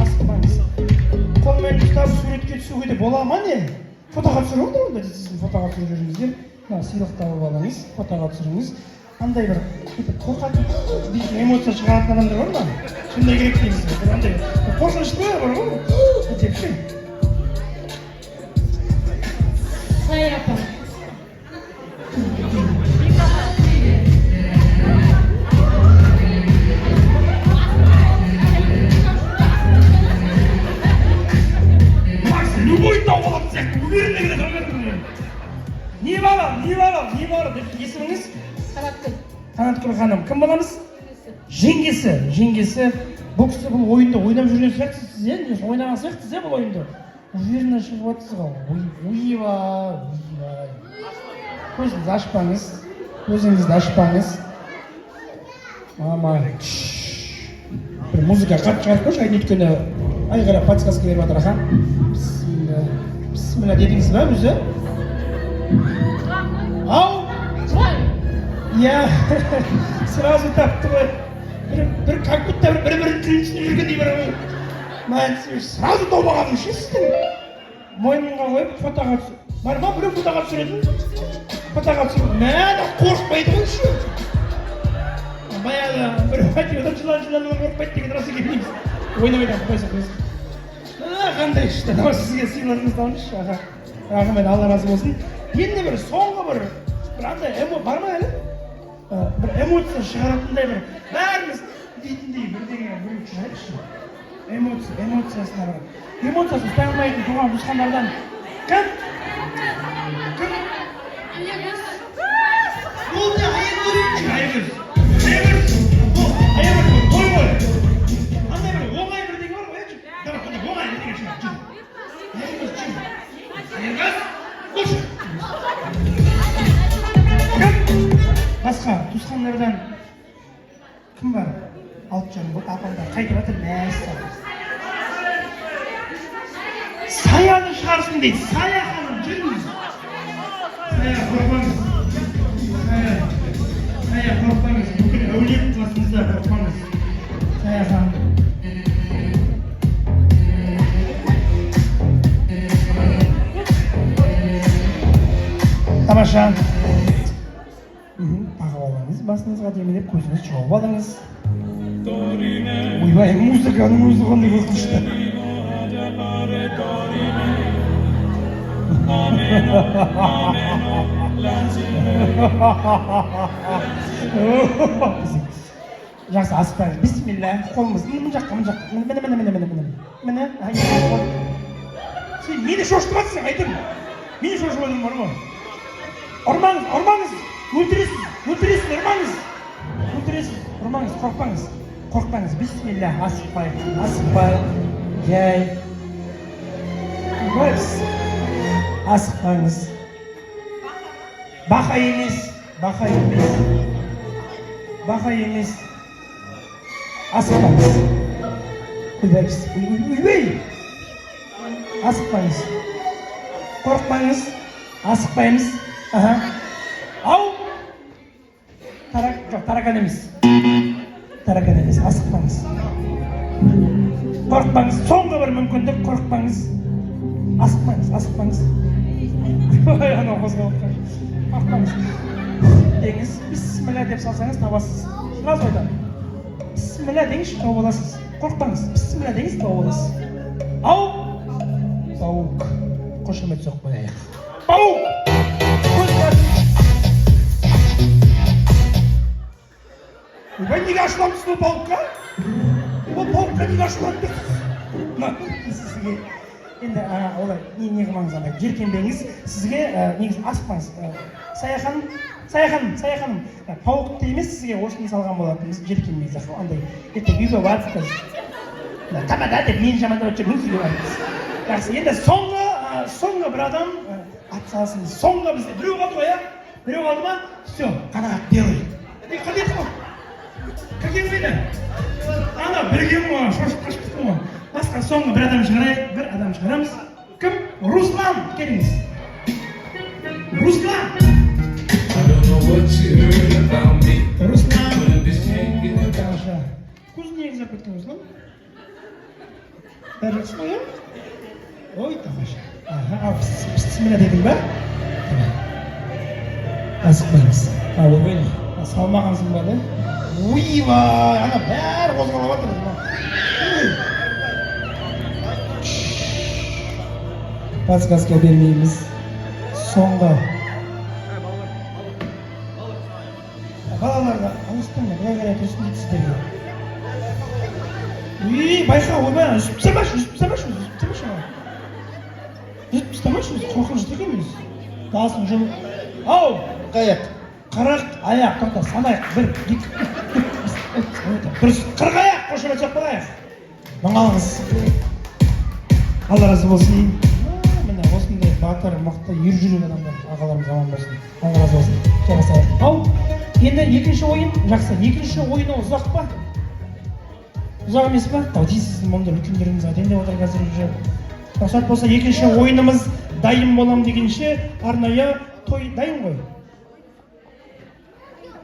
Асықпаңыз. Қолмен ұстап суретке түсуге де бола ма не? Фотоға түсіру да онда сіздің фотоға түсіріп жүріңіздер. Сыйлық тауып алыңыз, фотоға түсіріңіз. Андай бір қорқатын, эмоция шығаратын адамдар бар ма? Сондай керек дейміз. Андай қорқынышты бар ғой. Өтепші. Сай апа. Любой тауып алатын сияқты. Уверенлігіне тұрмайды. Не бар деп есіміңіз? Қанаткүл ханым. Кім боламыз? Жеңгесі. Бұл кісі бұл ойында ойнап жүрген сияқтысыз, ойнаған сияқтысыз, бұл ойында. Уверенно шығып отырсыз ғой. Ойбай. Көзіңізді ашпаңыз. Мама. Бір музыка қатты шығарып қойшы, өйткені айғара подсказка беріп жатыр, аха. Bismillah dedіңіз ба өзі? Ау! Я сразу тапты ғой. Бір как будто бір-бірін тілінсін жүргендей бір. Сразу таумағаның үшін сіздің. Мойныңға қойып фотоға түсір. Бар ма біреу фотоға түсіретін? Фотоға түсіретін. Мәні қорықпайды ғой үшін. Баяғы бір фатиодан жылан қорықпайды деген рас екен дейміз. Ойнамайдан қойса. Қандай ішті. Сізге сыйлығыңызды алыңызшы. Рахмет, Алла разы болсын. Енді бір соңғы бір андай бар ма әлі? Бір эмоция шығаратындай бір бәріміз дейтіндей бірдеңе бір шығайықшы. Эмоциясына бар. Эмоциясы ұстай алмайтын туған туысқандардан кім? Кім? Ол да Аягөз. Аягөз. Той ғой. Андай бір оңай бірдеңе бар ғой. Давай, оңай бірдеңе шығар. Аягөз, Аягөз. Қош. Басқа туысқандардан кім бар? Алтжан, бұл апамдар қайтып жатыр, мәссаған. Саяны шығарсын дейді. Сая ханым, жүріңіз. Сая қорқпаңыз. Сая қорқпаңыз. Бүкіл әулет класымызда қорқпаңыз. Сая ханым. Тамаша. Бағып алыңыз, басыңызға демелеп көзіңіз жауып алыңыз. Ойбай, музыканың өзі қандай қорқынышты. Жақсы, асықтаңыз. Бисмилля, қолымыз. Мына жаққа. Міне. Сен мені шошытып жатсың, айтың. Мені шошып отырмын, бар ма? Ұрмаңыз. Өлтіресіз, ұрмаңыз, қорқпаңыз. Бисмилля, асықпай. Жай. Асықпаңыз. Бақа емес. Асықпаңыз. Үйбей. Асықпаңыз. Қорқпаңыз. Асықпаймыз. Ау! Таракан емес, асықпаңыз. Қорқпаңыз, соңғы бір мүмкіндік, қорқпаңыз. Асықпаңыз. Анау қозғалып қорқпаңыз. Деңіз, бисмилля деп салсаңыз табасыз. Сразу айтамын. Бисмилля деңіз, тауып аласыз. Қорқпаңыз, бисмилля деңіз, тауып аласыз. Ау! Паук. Қошемет соқпайық. Паук! Вы не ашуламсыз бұл пауыққа? Бұл пауыққа неге ашуландыңыз? Сізге енді олай не қылмаңыз андай жеркенбеңіз. Сізге негізі асықпаңыз. Сая ханым, пауықты емес сізге осыны салған болатын. Жеркенбеңіз андай. Ертең үйге барсыз. Тамада деп мені жамандап жүрмін сізге барыңыз. Жақсы, енді соңғы бір адам атсалсын. Соңғы бізде біреу қалды ғой, біреу қалды ма? Все, қанағат делай. Қандай қылып? Какие вы? Ана, біргем ғой, шошып қашып ғой. Басқа соңғы бір адам шығарамыз. Кім? Руслан, келіңіз. Руслан! Көзін неге зап кеткен Руслан? Бәрі жақсы ма, Ой, тамаша. Бісмилля дедің ба? Асықпаңыз. Ойбай, салмағансың ба, да? Уйбай, ана бәрі қозғалып жатыр. Подсказка бермейміз. Соңғы. Балаларға алыстың ба, бұлай қарай тұрсын дейді сіздерге. Байқа, ойбай, үзіп тастамашы. Қорқынышты екенбіз. Басын жұл. Ау, қаяқ. 40 аяқ, тоқта, санайық. 1, 2, 3, 40 аяқ, қошемет соқпалайық. Маңалыңыз. Алла разы болсын. Міне осындай батыр, мықты, ержүрек адамдар, ағаларымыз аман болсын. Алла разы болсын. Жарасайық. Ау, енді екінші ойын, жақсы. Екінші ойыны ұзақ па? Ұзақ емес па? Дейсіз, мұнда үлкендеріміз әденде отыр қазір уже. Рұқсат болса екінші ойынымыз дайын болам дегенше арнайы той дайын ғой.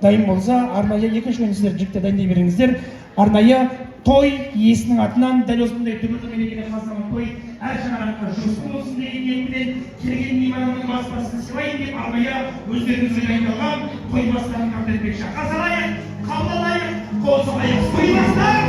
Дайын болса, арнайы екінші күні сіздер жігітті дайындай беріңіздер. Арнайы той иесінің атынан дәл осындай түрлі мерекеде қазақстан той әр шаңыраққа жұмысты болсын деген ниетпен келген мейманның баспасын сыйлайын деп арнайы өздеріңізге дайындалған той бастарын тарту етпекші. Қарсы алайық, қабыл алайық, қол соғайық. Той бастар!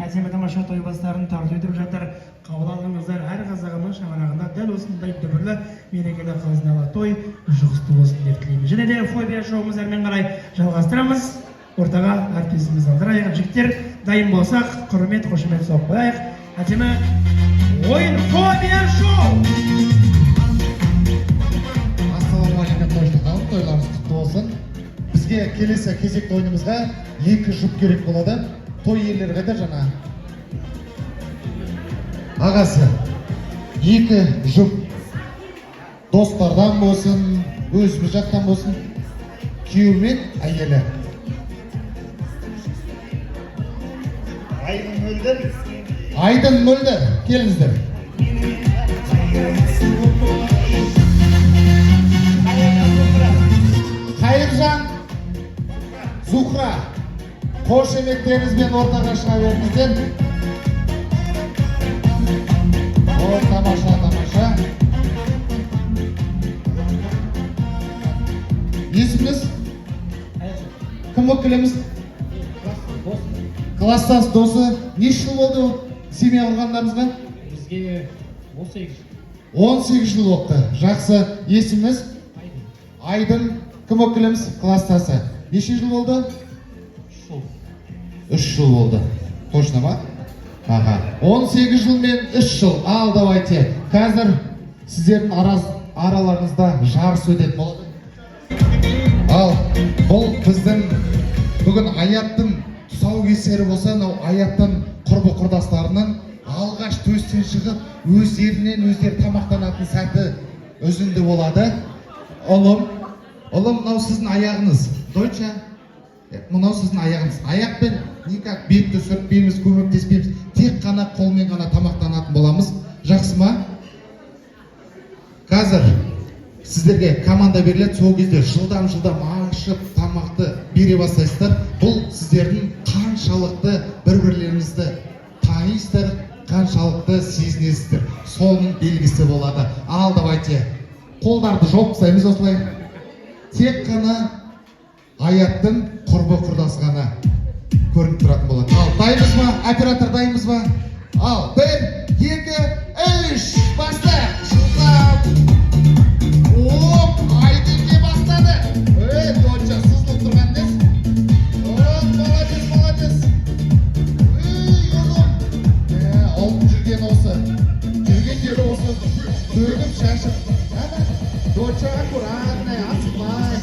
Әдемі тамаша той бастарын тарту етіп жатыр. Қабыл алыңыздар, әр қазағымыз шаңырағында дәл осындай дүбірлі мерекелі қазыналы той жұғысты болсын деп тілеймін. Және де фобия шоуымыз әрмен қарай жалғастырамыз. Ортаға әріптесіміз алдырайық. Жігіттер дайын болсақ, құрмет, қошемет соғып қояйық. Әдемі ойын фобия шоу! Ассалаумағалейкум тойшылық халық, тойларыңыз құтты болсын. Бізге келесі кезекті ойынымызға 2 жұп керек болады. Той иелері қайда жаңа? Ағасы, 2 жұп достардан болсын, өзіміз жақтан болсын, күйеуі мен әйелі. Айдын мөлдір, келіңіздер. Қайыржан, Зухра, қошеметтеріңізбен ортаға шыға беріңіздер. О, тамаша, тамаша. Есіміз? Кім өкіліміз? Класстас досы. Неше жыл болды семья құрғандарыңызға? Бізге 18 жыл. 18 жыл болыпты. Жақсы. Есіміз? Айдын. Кім өкіліміз? Класстасы. Неше жыл болды? 3 жыл болды. Точно ма? Аға. 18 жыл мен 3 жыл. Ал, давайте. Қазір сіздердің араларыңызда жарыс өтеді болады. Ал, бұл біздің бүгін Аяттың тұсаукесері болса, Аяттың құрбы құрдастарының алғаш төстен шығып, өздерінен өздері тамақтанатын сәті үзінді болады. Ұлым, мынау сіздің аяғыңыз. Дойча? Мынау сіздің аяғыңыз. Аяқпен никак бетті сүртпейміз, көмектеспейміз. Тек қана қолмен ғана тамақтанатын боламыз. Жақсы ма? Қазір сіздерге команда беріледі, сол кезде жылдам ашып тамақты бере бастайсыздар. Бұл сіздердің қаншалықты бір-бірлеріңізді танисыздар, қаншалықты сезінесіздер. Соның белгісі болады. Ал, давайте. Қолдарды жопсаймыз осылай. Тек қана Аяттың құрбы құрдасы ғана көрініп тұратын болады. Ал, дайынбыз ба? Оператор дайынбыз ба? Ал, 1, 2, 3, баста! Жылдам! Оп, Айдынге бастады! Доча, сызылып тұрған дес. Оп, молодец! Ұлым! Алып жүрген осы. Жүрген жері осы. Төгіп шашып. Доча, аккуратный, асықпай.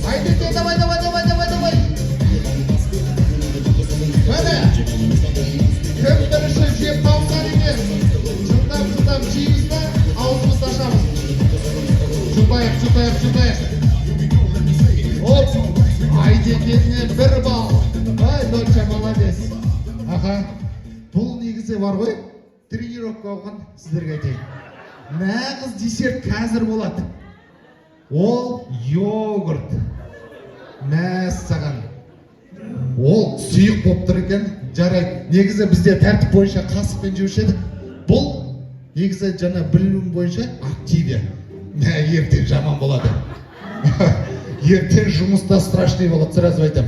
Айдынге, давай! Міне! Кім бірінші жеп қалған екен? Жылдам жейміз, аузымызды ашамыз. Жұтайық. Оп! Айдекеніне 1 балл. Ай, Доча, молодец. Аха, бұл негізі бар ғой, тренировка алған сіздерге айтайын. Нағыз десерт қазір болады. Ол йогурт. Мәссаған. Ол сұйық болып тұр екен, жарайды. Негізі бізде тәртіп бойынша қасықпен жеуші едік. Бұл негізі жаңа білімім бойынша активия. Ертең жаман болады. Ертең жұмыста страшный болады, сразу айтам.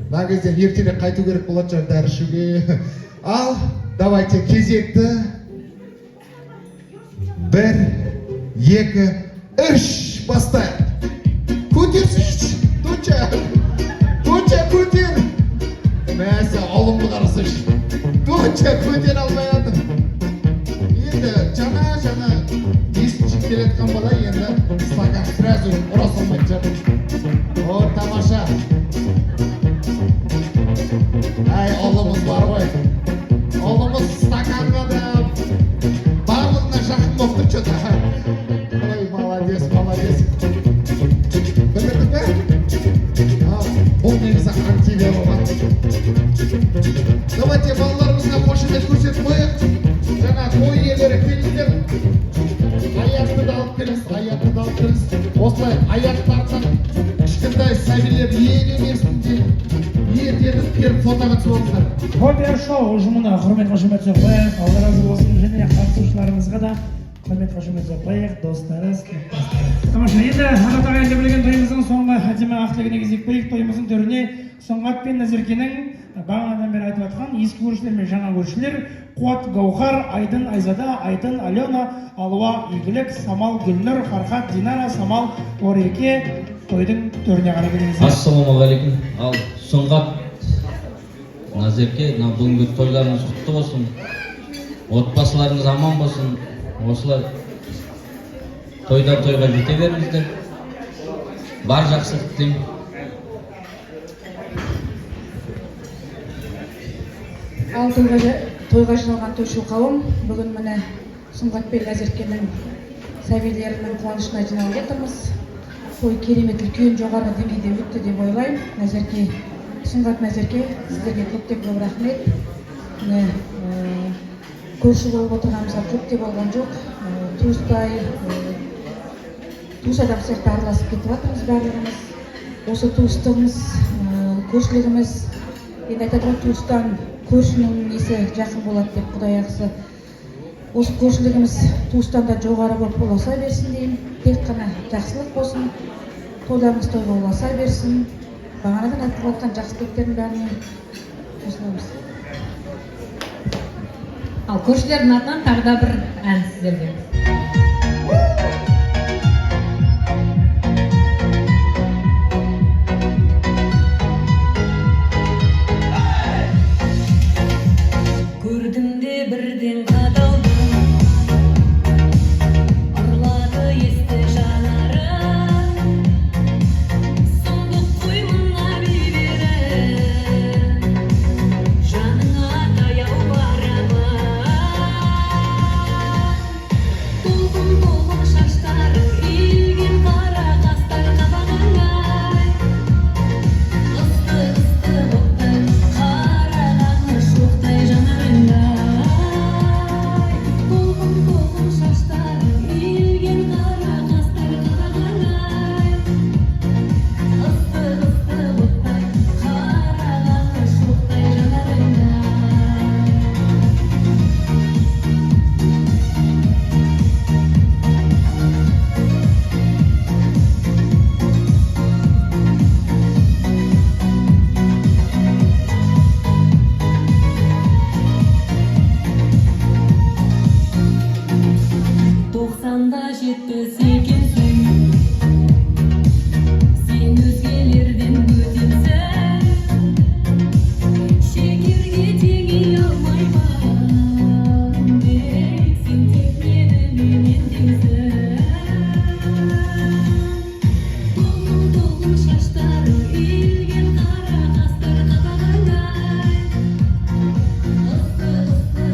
На кезде ертеңе қайту керек болады жаңа дәрі ішуге. Ал, давайте кезекті. 1, 2, 3, бастайық. Көтерсейші, Доча, көтер. Мәсі, алымды қарасайшы. Доча, көтер алмай атыр. Енді, жаңа келеткен бала енді стакан сразу ұра салмайды жатыр. О, тамаша. Әй, ұлымыз бар ғой. Ұлымыз стаканға да барлығына жақын болып тұр что-то. Ой, молодец, молодец. Білдірдің бе? Бұл негізі антилия болған. Давайте балаларымызға қошемет көрсетіп қояйық. Жаңа той иелері келіңдер. Аяқты да алып келіңіз, аяқты да алып келіңіз. Осылай аяқтарынан кішкентай сәбилер ересінде ертедіп келіп фотоға түсіп олыңыздар. Хобби шоу ұжымына құрмет қошемет қояйық. Алла разы болсын және қатысушыларымызға да құрмет қошемет қояйық. Достары, сыныптастары. Тамаша, енді ана тағайынды білген тойымыздың соңғы хатима ақтығына кезек берейік. Тойымыздың төріне Сұңғат пен Назеркенің бағанадан бері айтып жатқан ескі көршілер мен жаңа көршілер Қуат Гаухар, Айдын Айзада, Айдын Алена, Алуа Игілік, Самал Гүлнұр, Хархат Динара, Самал Ореке тойдың төріне қарай келіңіздер. Ассалаумағалейкум. Ал Сұңғат, Назерке, бүгінгі тойларыңыз құтты болсын. Отбасыларыңыз аман болсын. Осылай тойдан тойға жете беріңіздер. Бар жақсылық тілеймін. Ал тойға жиналған тойшыл қауым бүгін міне Сұңғат пен Назеркенің сәбилерінің қуанышына жиналып жатырмыз. Той керемет үлкен жоғары деңгейде өтті деп ойлаймын. Назерке, Сұңғат, Назерке, сіздерге көптен көп рахмет. Көрші болып отырғанымызға көп те болған жоқ. Туыс адам сияқты араласып кетіп жатырмыз барлығымыз. Осы туыстығымыз, көршілігіміз, енді айтады ғой, туыстан көршінің несі жақын болады деп Құдай ақысы. Осы көршілігіміз туыстан да жоғары болып боласа берсін деймін. Тек қана жақсылық болсын, тойларымыз тойға боласа берсін. Бағанадан айтылып жатқан жақсы тілектердің бәріне қосыламыз. Ал көршілердің атынан тағы да бір ән сіздерге. Көрдім де бірден қадалдым, ұрлады есті жанарым, сұмдық қой мына бейберім, жаныңа таяу барамын. Толқын шаштарың, иілген қара қастар қабағыңай, ысты боқтай, қарағаны шоқтай жанарыңа. Тоқсанда жетпес екенсің, сен өзгелерден бөтенсің, шекерге теңей алмаймын, сен тек менімен теңсің. Толқын шаштарың, иілген қара қастар қабағыңай, ысты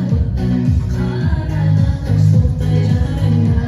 боқтай, қарағаны шоқтай жанарыңа.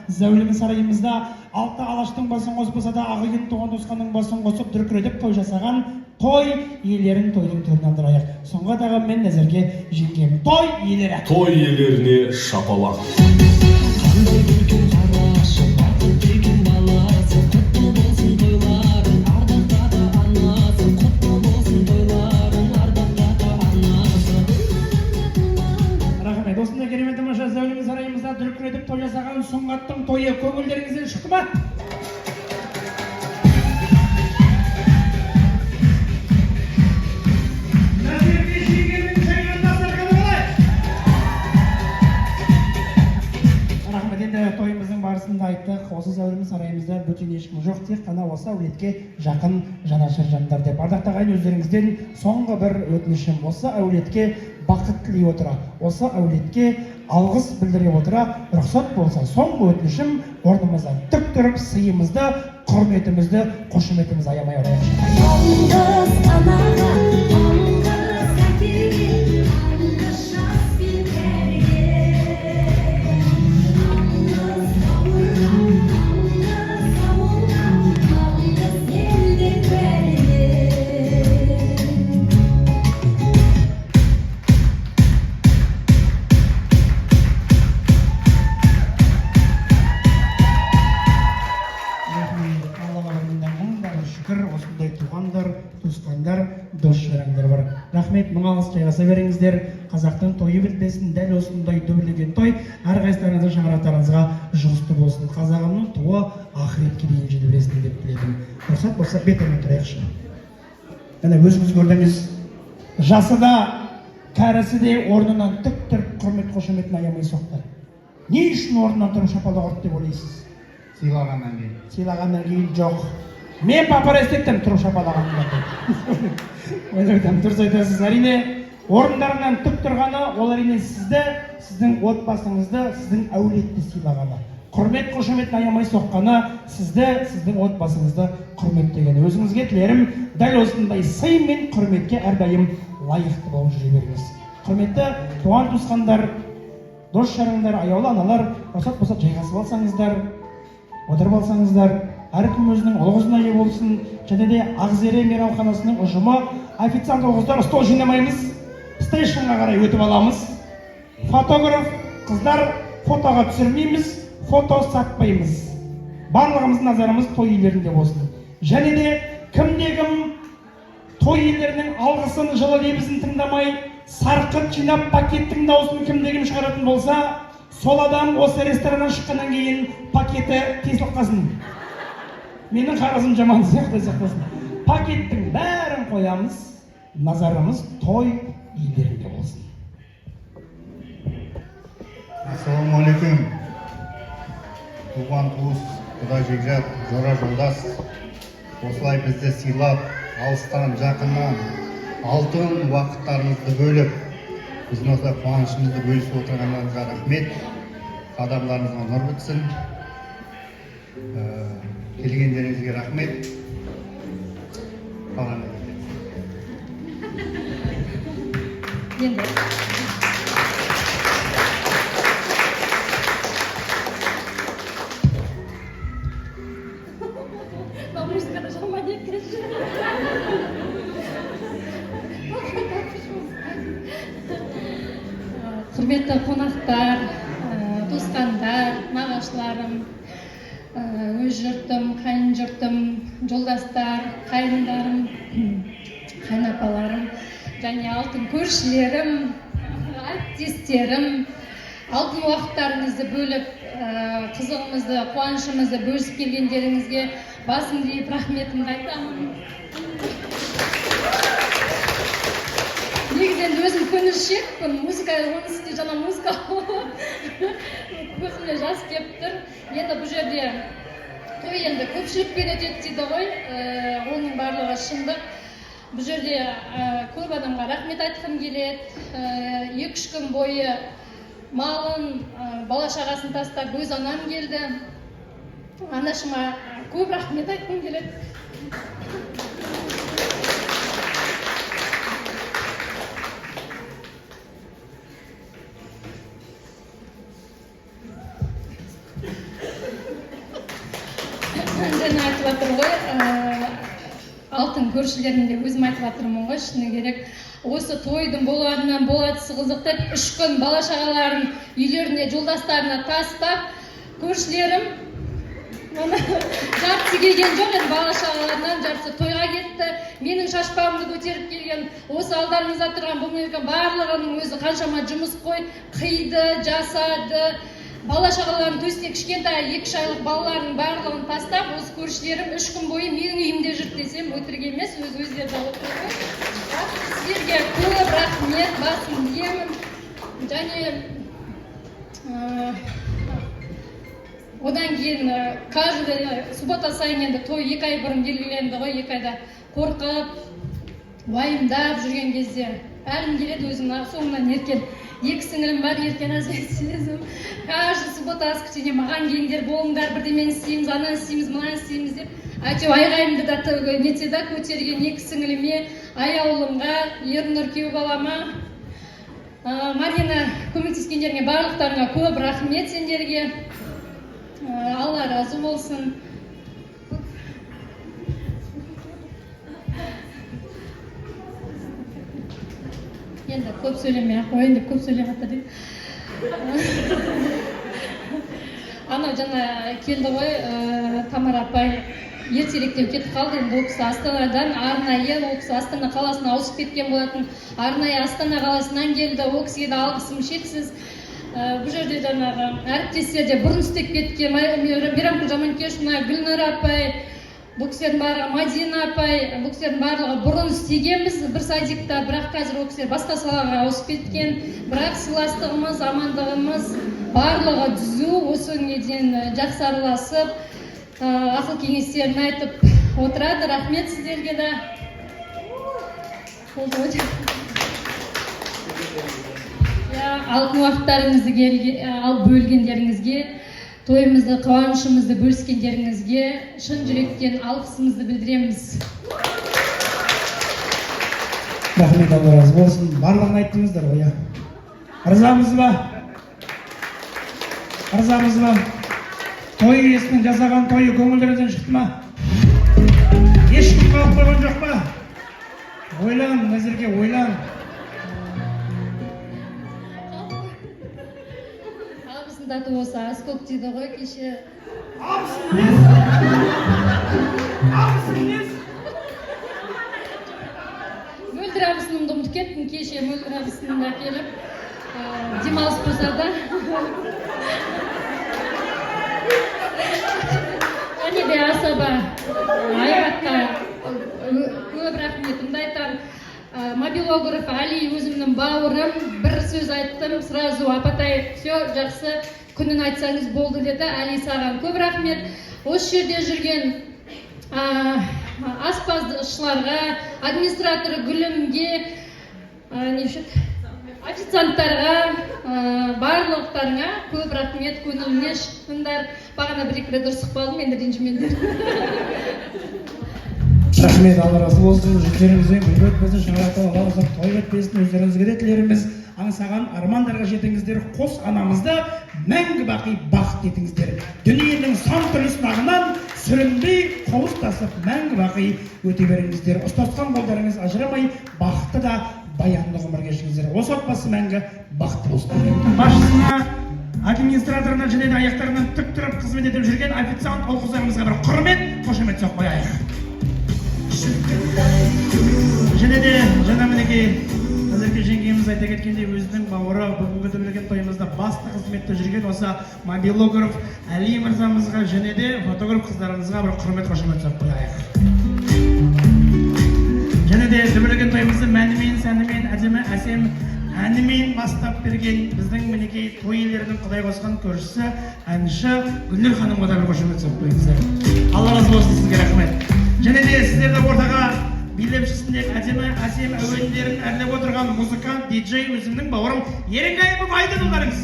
зәулім сарайымызда алты алаштың басын қоспаса да ағайын туған туысқанның басын қосып дүркіретіп той жасаған той иелерін тойдың төріне алдырайық. Соңға дағы мен Назерке жеңгем той иелері. Той иелеріне шапалақ. Қандай көркем қарашы, бақыт деген баласы, құтты болсын тойларың, ардақтады анасы, құтты болсын тойларың, ардақтады анасы. Рахмет. Осындай керемет тамаша зәулім сарайымызда дүркіретіп той жасаған Сұңғаттың тойы көңілдеріңізден шықты ма? Тойымыздың барысында айттық, осы зәулім сарайымызда бөтен ешкім жоқ, тек қана осы әулетке жақын жанашыр жандар деп. Ардақтаған ағайын, өздеріңізден соңғы бір өтінішім, осы әулетке бақыт тілей отыра, осы әулетке алғыс білдіре отыра, рұқсат болса, соңғы өтінішім орнымыздан тік тұрып, сыйымызды, құрметімізді, қошеметімізді аямай орайық. Алғыс анаға, алғыс әкеге, алғыс жас пендерге. Осындай туғандар, туысқандар, дос-жарандар бар. Рахмет, мың алғыс жайғаса беріңіздер. Қазақтың тойы бітпесін, дәл осындай дөбілеген той әрқайсыларыңыздың шаңырақтарыңызға жұғысты болсын. Қазағымның туы ақыретке дейін жете берсін деп тіледім. Рұқсат болса бетімен тұрайықшы. Міне өзіңіз көрдіңіз, жасы да, кәрісі де орнынан тік тұрып құрмет қошеметін аямай соқты. Не үшін орнынан тұрып шапалақ ұрды деп ойлайсыз? Сыйлағаннан кейін. Сыйлағаннан кейін жоқ. Мен папар естеттім тұрып шапалағаннан. Ойлайтам, дұрыс айтасыз. Әрине, орындарынан тік тұрғаны, ол әрине сізді, сіздің отбасыңызды, сіздің әулетті сыйлағаны. Құрмет қошеметін аямай соққаны, сізді, сіздің отбасыңызды құрметтегені. Өзіңізге тілерім, дәл осындай сый мен құрметке әрдайым лайықты болып жүре беріңіз. Құрметті туған туысқандар, дос жарандар, аяулы аналар, рұқсат болса жайғасып алсаңыздар, отырып алсаңыздар. Әркім өзінің ұлғызына ие болсын. Және де Ақзере мейрамханасының ұжымы, официант ұлғыздар, стол жинамаймыз, стейшнға қарай өтіп аламыз. Фотограф қыздар фотоға түсірмейміз, фото сатпаймыз. Барлығымыздың назарымыз той иелерінде болсын. Және де кім-кім той иелерінің алғысын, жылы лебізін тыңдамай, сарқыт жинап пакеттің дауысын кім-кім шығаратын болса, сол адам осы рестораннан шыққаннан кейін пакеті тесіліп қалсын. Менің қарызым жаман сақтасын. Пакеттің бәрін қоямыз, назарымыз той иелерінде болсын. Ассалаумағалейкум. Туған туыс, құда жекжат, жора жолдас, осылай бізді сыйлап, алыстан, жақыннан, алтын уақыттарыңызды бөліп, біздің осы қуанышымызды бөлісіп отырғандарыңызға рахмет. Қадамдарыңызға нұр бітсін. Келгендеріңізге рахмет. Енді бабушканы жаман еткенші. Құрметті қонақтар, туысқандар, нағашыларым, өз жұртым, қайын жұртым, жолдастар, қайындарым, қайынапаларым, және алтын көршілерім, әріптестерім, алтын уақыттарыңызды бөліп, қызығымызды, қуанышымызды бөлісіп келгендеріңізге басымды иіп рахметімді айтамын. Негізі енді өзім көңілшекпін, музыка, онысы де жаңа музыка көзіме жас келіп тұр. Енді бұл жерде той енді көпшілікпен өтеді дейді ғой, оның барлығы шындық. Бұл жерде көп адамға рахмет айтқым келеді. 2-3 күн бойы малын, бала шағасын тастап өз анам келді. Анашыма көп рахмет айтқым келеді. жаңа айтып жатыр ғой, алтын көршілерім деп өзім айтып жатырмын ғой, шыны керек. Осы тойдың болғанынан болатысы қызықтап, 3 күн бала шағаларын үйлеріне, жолдастарына тастап, көршілерім жартысы келген жоқ, енді бала шағаларынан жартысы тойға кетті. Менің шашпағымды көтеріп келген, осы алдарыңызда тұрған бұл мереке барлығының өзі қаншама жұмыс қой, қиды, жасады. Бала шағаларын төсіне кішкентай 2 айлық балалардың барлығын тастап, осы көршілерім 3 күн бойы менің үйімде жүрді десем, өтірік емес, өздері отырды. Сіздерге көп рахмет, басым деймін. Және одан кейін каждый суббота сайын енді той 2 ай бұрын белгіленді ғой, 2 айда қорқып, уайымдап жүрген кезде әлім келеді өзімнің соңынан еркен. 2 сіңілім бар, еркен әзірет сезім. Каждый суббота воскресенье маған келіңдер, болыңдар, бірдемені істейміз, ана істейміз, мына істейміз деп. Әйтеу айғайымды да нетсе да көтерген 2 сіңіліме, Аяулымға, Ернұр күйеу балама, Марина көмектескендеріңе барлықтарыңа көп рахмет сендерге. Алла разы болсын. Енді көп сөйлемей қойын деп көп сөйлеп жатыр дейді. Анау жаңа келді ғой, Тамара апай ертеректеу кетіп қалды. Енді ол кісі Астанадан арнайы, ол кісі Астана қаласына ауысып кеткен болатын. Арнайы Астана қаласынан келді. Ол кісіге де алғысым шексіз. Бұл жерде жаңағы әріптестер де бұрын істеп кеткен, Мейрамкүл Жаманкешевна, Гүлнұр апай, бұл кісілердің барлығы, Мадина апай, бұл кісілердің барлығы бұрын істегенбіз бір садикта, бірақ қазір ол кісілер басқа салаға ауысып кеткен. Бірақ сыйластығымыз, амандығымыз барлығы түзу, осы күнге дейін жақсы араласып, ақыл кеңестерін айтып отырады. Рахмет сіздерге де. Алтын уақыттарыңызды алып бөлгендеріңізге, тойымызды, қуанышымызды бөліскендеріңізге шын жүректен алғысымызды білдіреміз. Рахмет, Алла разы болсын. Барлығын айттыңыздар ғой. Ырзамыз ба? Ырзамыз ба? Той иесінің жасаған тойы көңілдеріңізден шықты ма? Ешкім қалып қойған жоқ па? Ойлан, назерге ойлан. Даты осы аскөк дейді ғой кеше. Мөлдір абысынымды ұмытып кеттім кеше, Мөлдір абысынымда келіп демалыс болса да. Және де асаба айбатқа көп рахметімді айтам. Мобилограф Али өзімнің бауырым, бір сөз айттым, сразу апатай, все жақсы, күнін айтсаңыз болды деді. Али саған көп рахмет. Осы жерде жүрген аспазшыларға, администраторы Гүлімге, официанттарға, барлықтарыңа көп рахмет, көңіліне шықтыңдар. Бағана бір-екі рет ұрсып қалдым, енді ренжімеңдер. Рахмет, Алла разы болсын. Жүздеріңізбен гүл өтпесін, шаңырақтан Алла ұзақ той өтпесін, өздеріңізге де тілеріміз. Аңсаған армандарға жетіңіздер, қос анамызды мәңгі бақи бақыт етіңіздер. Дүниенің сан түрлі сынағынан сүрінбей қауыстасып мәңгі бақи өте беріңіздер. Ұстасқан қолдарыңыз ажырамай, бақытты да баянды ғұмыр кешіңіздер. Осы отбасы мәңгі бақытты болсын. Басшысына, администраторына және де аяқтарынан тік тұрып қызмет етіп жүрген официант ұл-қыздарымызға бір құрмет, қошемет соқ қояйық. Және де жаңа мінекей Назерке жеңгеміз айта кеткендей өзінің бауыры бүгінгі дүниелеген тойымызда басты қызметте жүрген осы мобилограф Әли мырзамызға және де фотограф қыздарымызға бір құрмет қошемет соқ қояйық. Және де дүниелеген тойымызды мәнімен, сәнімен, әдемі, әсем әнімен бастап берген біздің мінекей той иелерінің құдай қосқан көршісі әнші Гүлнұр ханымға да бір қошемет соқ қойыңыздар. Алла разы болсын, сізге рахмет. Және де сіздерді ортаға билепшісіндегі әдемі әсем әуендерін әрлеп отырған музыкант, диджей өзімнің бауырым Еренғайып Айдынұлдарыңыз.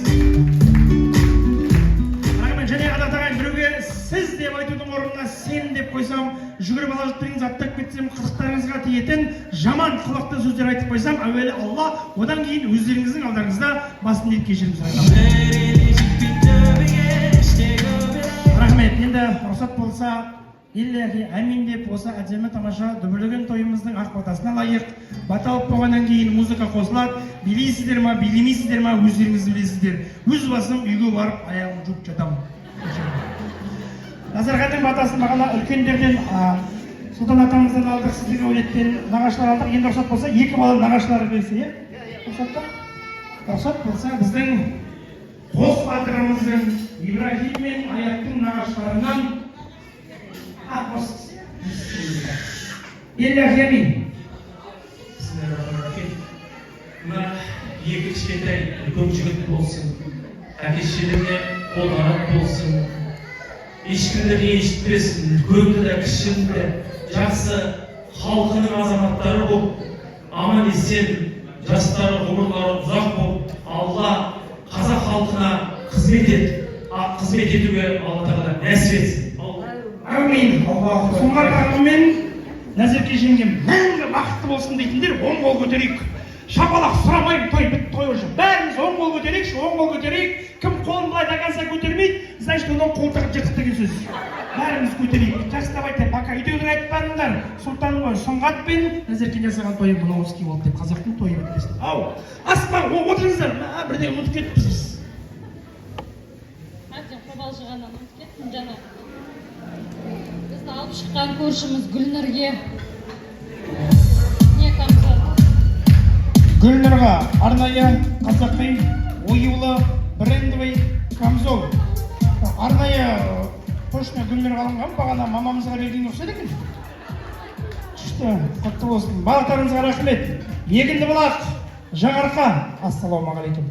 Рахмет. Және адатаған біреуге сіз деп айтудың орнына сен деп қойсам, жүгіріп ала жатырыңыз, аттап кетсем, қызықтарыңызға тиетін жаман қылықты сөздер айтып қойсам, әуелі Алла, одан кейін өздеріңіздің алдарыңызда басын деп кешірім сұраймын. Рахмет. Енді рұқсат болса Илләхи әмин деп осы әдемі тамаша дүбірлеген тойымыздың ақ батасына лайық бата алып болғаннан кейін музыка қосылады. Билейсіздер ма, билемейсіздер ма, өздеріңіз білесіздер. Өз басым үйге барып аяғым жуып жатамын. Назарханның батасын бағана үлкендерден Сұлтан атамыздан алдық, сіздерге өлеттен нағашылар алдық. Енді рұқсат болса, екі бала нағашылары берсе, рұқсат болса, біздің қос батырымыздың Ибрахим мен Аяттың нағашыларынан Илләхи әмин. Мына екі кішкентай үлкен жігіт болсын, әке-шешелеріне қолғанат болсын, ешкімдерге ешітпесін, үлкенді де кішіні де жақсы халқының азаматтары болып, аман есен, жастары ғұмырлары ұзақ болып, Алла қазақ халқына қызмет етуге Алла тағала нәсіп етсін. Әмин. Сұңғат ағаммен Назерке жеңгем мәңгі бақытты болсын дейтіндер оң қол көтерейік. Шапалақ сұрамайын, той біт, той уже. Бәріміз оң қол көтерейікші, оң қол көтерейік. Кім қолын былай тақаса көтермейді, значит, оның қолтығы жыртық деген сөз. Бәріміз көтерейік. Жақсы давайте, пока үйдегілер айтып барыңдар. Сұлтанның ой, Сұңғат пен Назерке жасаған тойы Бұлауызский болды деп қазақтың тойы бітпесін. Ау, аспан, отырыңыздар. Бірден ұмытып кетіппіз біз. Қобалжығаннан ұмытып кеттім жаңа. Бізді алып шыққан көршіміз Гүлнұрге не камзол? Гүлнұрға арнайы қазақи оюлы брендовый камзол. Арнайы точно Гүлнұрға алынған, бағана мамамызға берген ұқсайды екен. Күшті, құтты болсын. Балықтарыңызға рахмет. Егінді бұлақ, Жаңарқа. Ассалаумағалейкум.